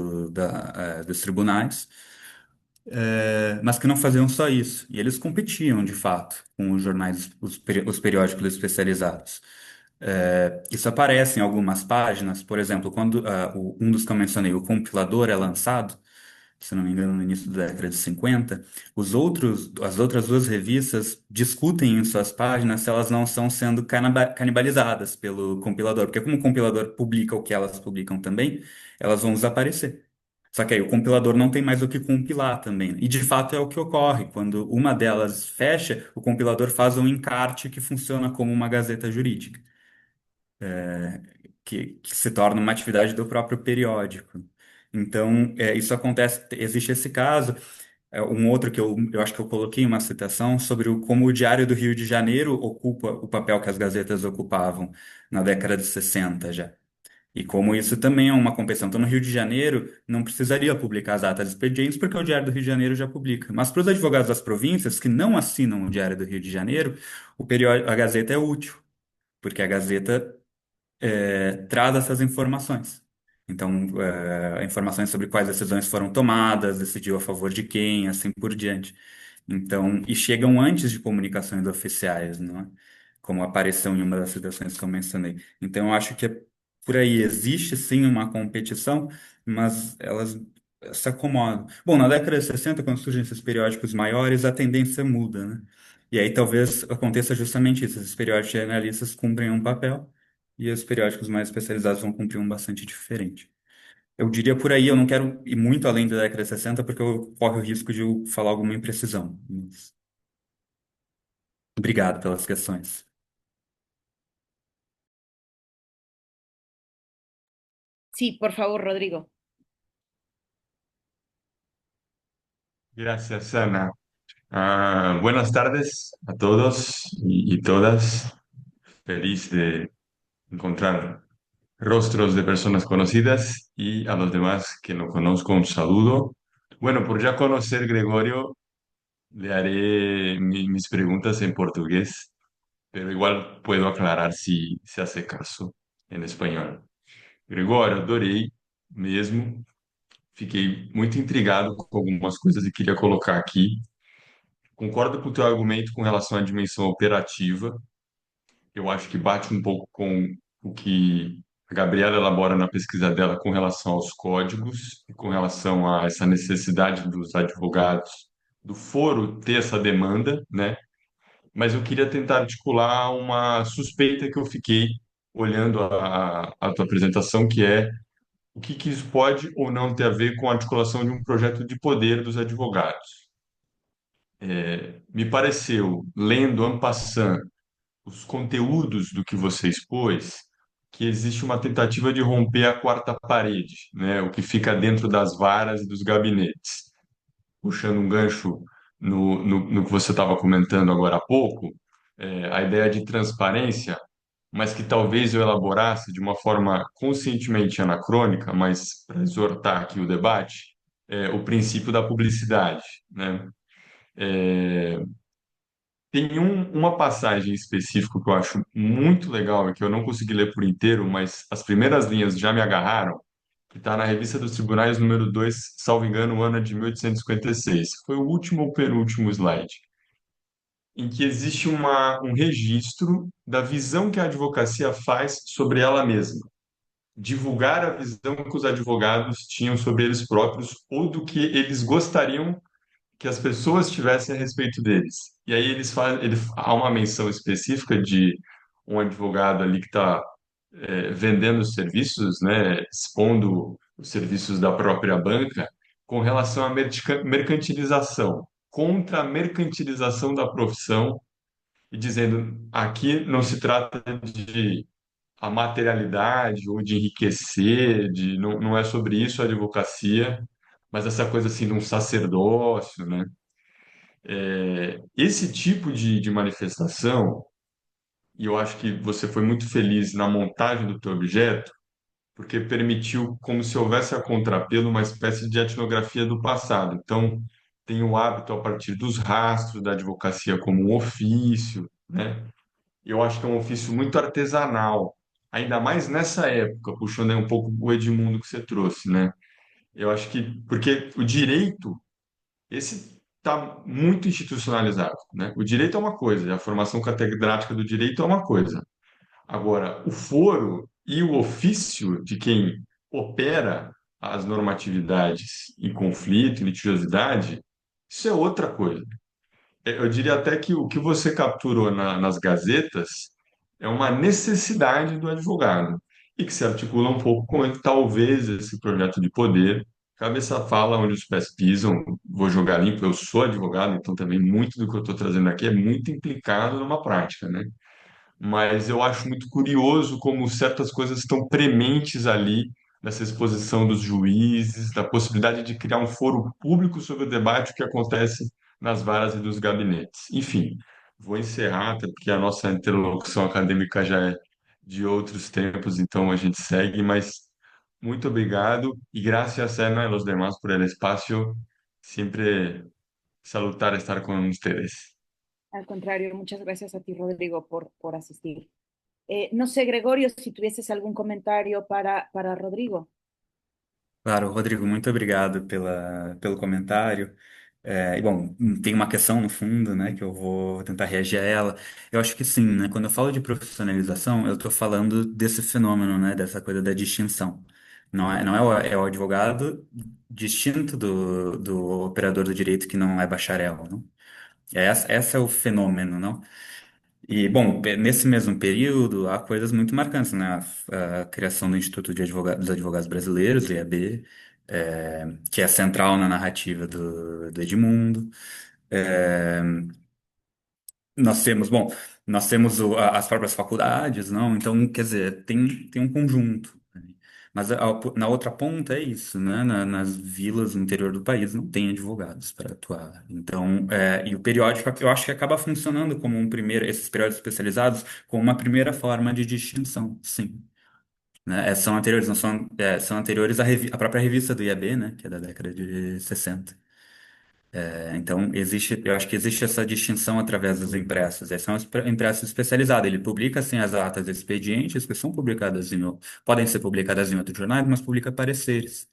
dos tribunais, mas que não faziam só isso. E eles competiam, de fato, com os jornais, os periódicos especializados. Isso aparece em algumas páginas, por exemplo, quando um dos que eu mencionei, o compilador é lançado, se não me engano, no início da década de 50, as outras duas revistas discutem em suas páginas se elas não estão sendo canibalizadas pelo compilador, porque como o compilador publica o que elas publicam também, elas vão desaparecer. Só que aí o compilador não tem mais o que compilar também. E de fato é o que ocorre. Quando uma delas fecha, o compilador faz um encarte que funciona como uma gazeta jurídica que se torna uma atividade do próprio periódico. Então, isso acontece, existe esse caso. Um outro que eu acho que eu coloquei uma citação sobre como o Diário do Rio de Janeiro ocupa o papel que as gazetas ocupavam na década de 60 já. E como isso também é uma competição. Então, no Rio de Janeiro, não precisaria publicar as atas expedientes, porque o Diário do Rio de Janeiro já publica. Mas para os advogados das províncias que não assinam o Diário do Rio de Janeiro, a Gazeta é útil, porque a Gazeta traz essas informações. Então, informações sobre quais decisões foram tomadas, decidiu a favor de quem, assim por diante. Então, e chegam antes de comunicações oficiais, não é? Como apareceu em uma das citações que eu mencionei. Então, eu acho que por aí existe sim uma competição, mas elas se acomodam. Bom, na década de 60, quando surgem esses periódicos maiores, a tendência muda, né? E aí talvez aconteça justamente isso. Esses periódicos generalistas cumprem um papel e os periódicos mais especializados vão cumprir um bastante diferente. Eu diria por aí, eu não quero ir muito além da década de 60, porque eu corro o risco de eu falar alguma imprecisão. Mas obrigado pelas questões. Sí, por favor, Rodrigo. Gracias, Ana. Buenas tardes a todos y todas. Feliz de encontrar rostros de personas conocidas y a los demás que no conozco un saludo. Bueno, por ya conocer Gregorio, le haré mis preguntas en portugués, pero igual puedo aclarar si se hace caso en español. Gregório, adorei mesmo. fiquei muito intrigado com algumas coisas e queria colocar aqui. Concordo com o teu argumento com relação à dimensão operativa. Eu acho que bate um pouco com o que a Gabriela elabora na pesquisa dela com relação aos códigos e com relação a essa necessidade dos advogados, do foro ter essa demanda, né? Mas eu queria tentar articular uma suspeita que eu fiquei olhando a tua apresentação, que é o que que isso pode ou não ter a ver com a articulação de um projeto de poder dos advogados. Me pareceu, lendo en passant os conteúdos do que você expôs, que existe uma tentativa de romper a quarta parede, né? O que fica dentro das varas e dos gabinetes. Puxando um gancho no que você estava comentando agora há pouco, a ideia de transparência, mas que talvez eu elaborasse de uma forma conscientemente anacrônica, mas para exortar aqui o debate, o princípio da publicidade, né? É, Tem uma passagem específica que eu acho muito legal e que eu não consegui ler por inteiro, mas as primeiras linhas já me agarraram, que está na Revista dos Tribunais número 2, salvo engano, o ano é de 1856. Foi o último ou penúltimo slide, em que existe um registro da visão que a advocacia faz sobre ela mesma. Divulgar a visão que os advogados tinham sobre eles próprios ou do que eles gostariam que as pessoas tivessem a respeito deles. E aí há uma menção específica de um advogado ali que está vendendo os serviços, né, expondo os serviços da própria banca com relação à mercantilização, contra a mercantilização da profissão e dizendo aqui não se trata de a materialidade ou de enriquecer, não é sobre isso a advocacia, mas essa coisa assim de um sacerdócio, né? Esse tipo de manifestação, e eu acho que você foi muito feliz na montagem do teu objeto, porque permitiu como se houvesse a contrapelo uma espécie de etnografia do passado. Então, tem o hábito a partir dos rastros da advocacia como um ofício, né? Eu acho que é um ofício muito artesanal, ainda mais nessa época, puxando aí um pouco o Edmundo que você trouxe, né? Eu acho que, porque o direito esse está muito institucionalizado, né? O direito é uma coisa, e a formação catedrática do direito é uma coisa. Agora, o foro e o ofício de quem opera as normatividades em conflito, em litigiosidade, isso é outra coisa. Eu diria até que o que você capturou nas gazetas é uma necessidade do advogado e que se articula um pouco com talvez esse projeto de poder. Cabe essa fala onde os pés pisam, vou jogar limpo, eu sou advogado, então também muito do que eu estou trazendo aqui é muito implicado numa prática, né? Mas eu acho muito curioso como certas coisas estão prementes ali nessa exposição dos juízes, da possibilidade de criar um foro público sobre o debate que acontece nas varas e dos gabinetes. Enfim, vou encerrar, até porque a nossa interlocução acadêmica já é de outros tempos, então a gente segue, mas muito obrigado y gracias, Ana, a los demás por el espacio. Siempre salutar estar con ustedes. Al contrario, muchas gracias a ti, Rodrigo, por asistir. No sé, Gregorio, si tuvieses algún comentario para Rodrigo. Claro, Rodrigo, muito obrigado pelo comentário. E, bom, tem uma questão no fundo, né, que eu vou tentar reagir a ela. Eu acho que sim, né, quando eu falo de profissionalização, eu estou falando desse fenômeno, né, dessa coisa da distinção. Não é o advogado distinto do operador do direito que não é bacharel, não? Esse é o fenômeno, não? E, bom, nesse mesmo período, há coisas muito marcantes, né? A criação do Instituto dos Advogados Brasileiros, IAB, que é central na narrativa do Edmundo. É, bom, nós temos as próprias faculdades, não? Então, quer dizer, tem um conjunto. Né? Mas na outra ponta é isso, né? Nas vilas no interior do país não tem advogados para atuar. Então, e o periódico, eu acho que acaba funcionando como esses periódicos especializados, como uma primeira forma de distinção, sim. Né? São anteriores, não são, são anteriores à própria revista do IAB, né? Que é da década de 60. Então, eu acho que existe essa distinção através dos impressos. Esse é um impresso especializado. Ele publica, assim, as atas expedientes, que são publicadas podem ser publicadas em outros jornais, mas publica pareceres.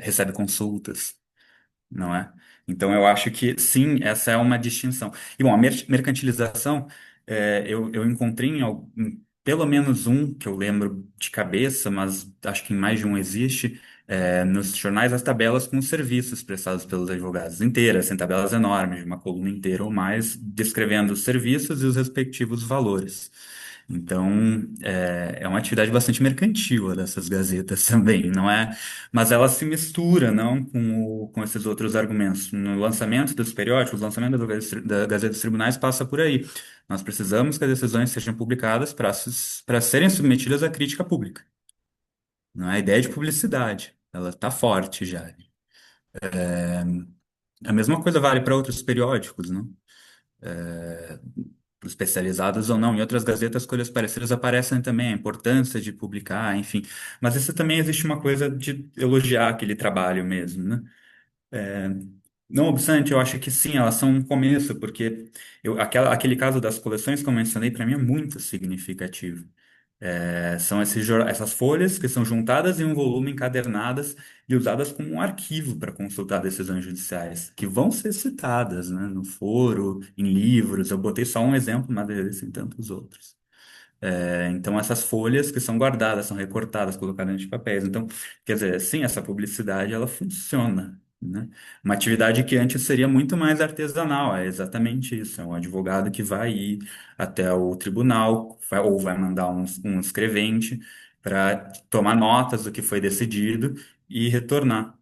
recebe consultas, não é? Então, eu acho que, sim, essa é uma distinção. E, bom, a mercantilização, eu encontrei em pelo menos um que eu lembro de cabeça, mas acho que em mais de um existe, nos jornais as tabelas com os serviços prestados pelos advogados inteiras, em tabelas enormes, de uma coluna inteira ou mais, descrevendo os serviços e os respectivos valores. Então, é uma atividade bastante mercantil a dessas gazetas também, não é? Mas ela se mistura, não, com esses outros argumentos. No lançamento dos periódicos, o lançamento da Gazeta dos Tribunais passa por aí. Nós precisamos que as decisões sejam publicadas para serem submetidas à crítica pública. Não é a ideia de publicidade. Ela está forte já. A mesma coisa vale para outros periódicos, não? É, especializadas ou não. Em outras gazetas, coisas parecidas aparecem também, a importância de publicar, enfim. Mas isso também existe uma coisa de elogiar aquele trabalho mesmo, né? Não obstante, eu acho que sim, elas são um começo, porque aquele caso das coleções que eu mencionei, para mim é muito significativo. São essas folhas que são juntadas em um volume, encadernadas e usadas como um arquivo para consultar decisões judiciais, que vão ser citadas, né, no foro, em livros. Eu botei só um exemplo, mas existem tantos outros. Então, essas folhas que são guardadas, são recortadas, colocadas em papéis. Então, quer dizer, sim, essa publicidade, ela funciona, né? Uma atividade que antes seria muito mais artesanal, é exatamente isso. É um advogado que vai ir até o tribunal, ou vai mandar um escrevente para tomar notas do que foi decidido e retornar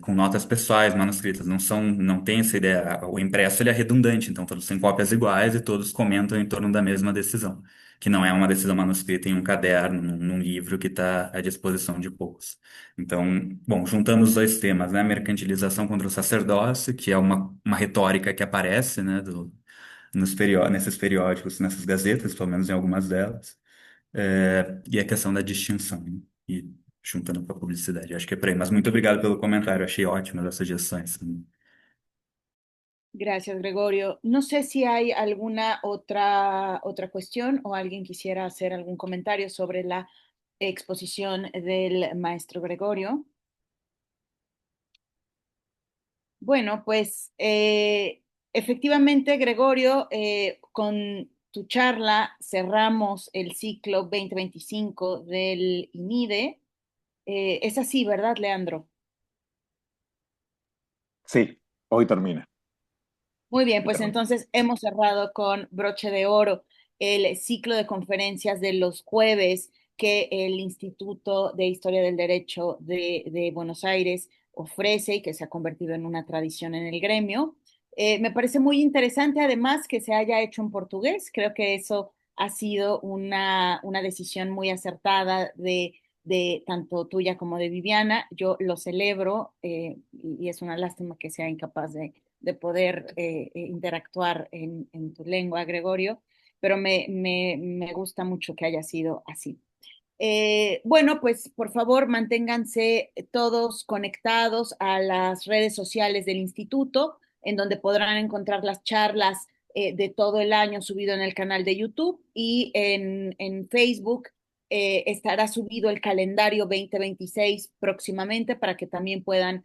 com notas pessoais, manuscritas, não tem essa ideia. O impresso ele é redundante, então todos têm cópias iguais e todos comentam em torno da mesma decisão, que não é uma decisão manuscrita em um caderno, num livro que está à disposição de poucos. Então, bom, juntando os dois temas, né, mercantilização contra o sacerdócio, que é uma retórica que aparece, né, nesses periódicos, nessas gazetas, pelo menos em algumas delas, e a questão da distinção, né? E juntando com a publicidade. Acho que é por aí. Mas muito obrigado pelo comentário. Achei ótimas as sugestões. Gracias, Gregorio. No sé si hay alguna otra cuestión o alguien quisiera hacer algún comentario sobre la exposición del maestro Gregorio. Bueno, pues efectivamente, Gregorio, con tu charla cerramos el ciclo 2025 del INIDE. Es así, ¿verdad, Leandro? Sí, hoy termina. Muy bien, Hoy pues termina. entonces hemos cerrado con broche de oro el ciclo de conferencias de los jueves que el Instituto de Historia del Derecho de Buenos Aires ofrece y que se ha convertido en una tradición en el gremio. Me parece muy interesante además que se haya hecho en portugués. Creo que eso ha sido una decisión muy acertada de tanto tuya como de Viviana. Yo lo celebro y es una lástima que sea incapaz de poder interactuar en tu lengua, Gregorio, pero me gusta mucho que haya sido así. Bueno, pues por favor manténganse todos conectados a las redes sociales del instituto, en donde podrán encontrar las charlas de todo el año subido en el canal de YouTube y en Facebook estará subido el calendario 2026 próximamente para que también puedan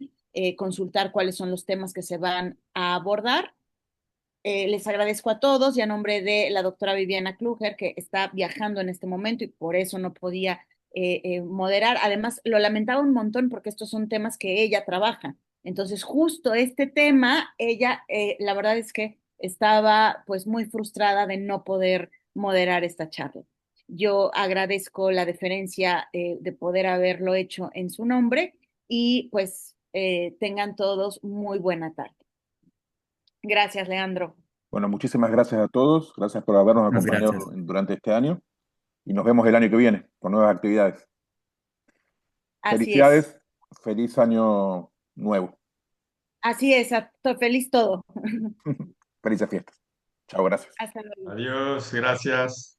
consultar cuáles son los temas que se van a abordar. Les agradezco a todos y a nombre de la doctora Viviana Kluger, que está viajando en este momento y por eso no podía moderar. Además, lo lamentaba un montón porque estos son temas que ella trabaja. Entonces, justo este tema, ella, la verdad es que estaba pues muy frustrada de no poder moderar esta charla. Yo agradezco la deferencia de poder haberlo hecho en su nombre y pues tengan todos muy buena tarde. Gracias, Leandro. Bueno, muchísimas gracias a todos. Gracias por habernos Muchas acompañado gracias. durante este año y nos vemos el año que viene con nuevas actividades. Así es, Felicidades, feliz año nuevo. así es, feliz todo. Felices fiestas. Chao, gracias. Hasta luego. Adiós, gracias.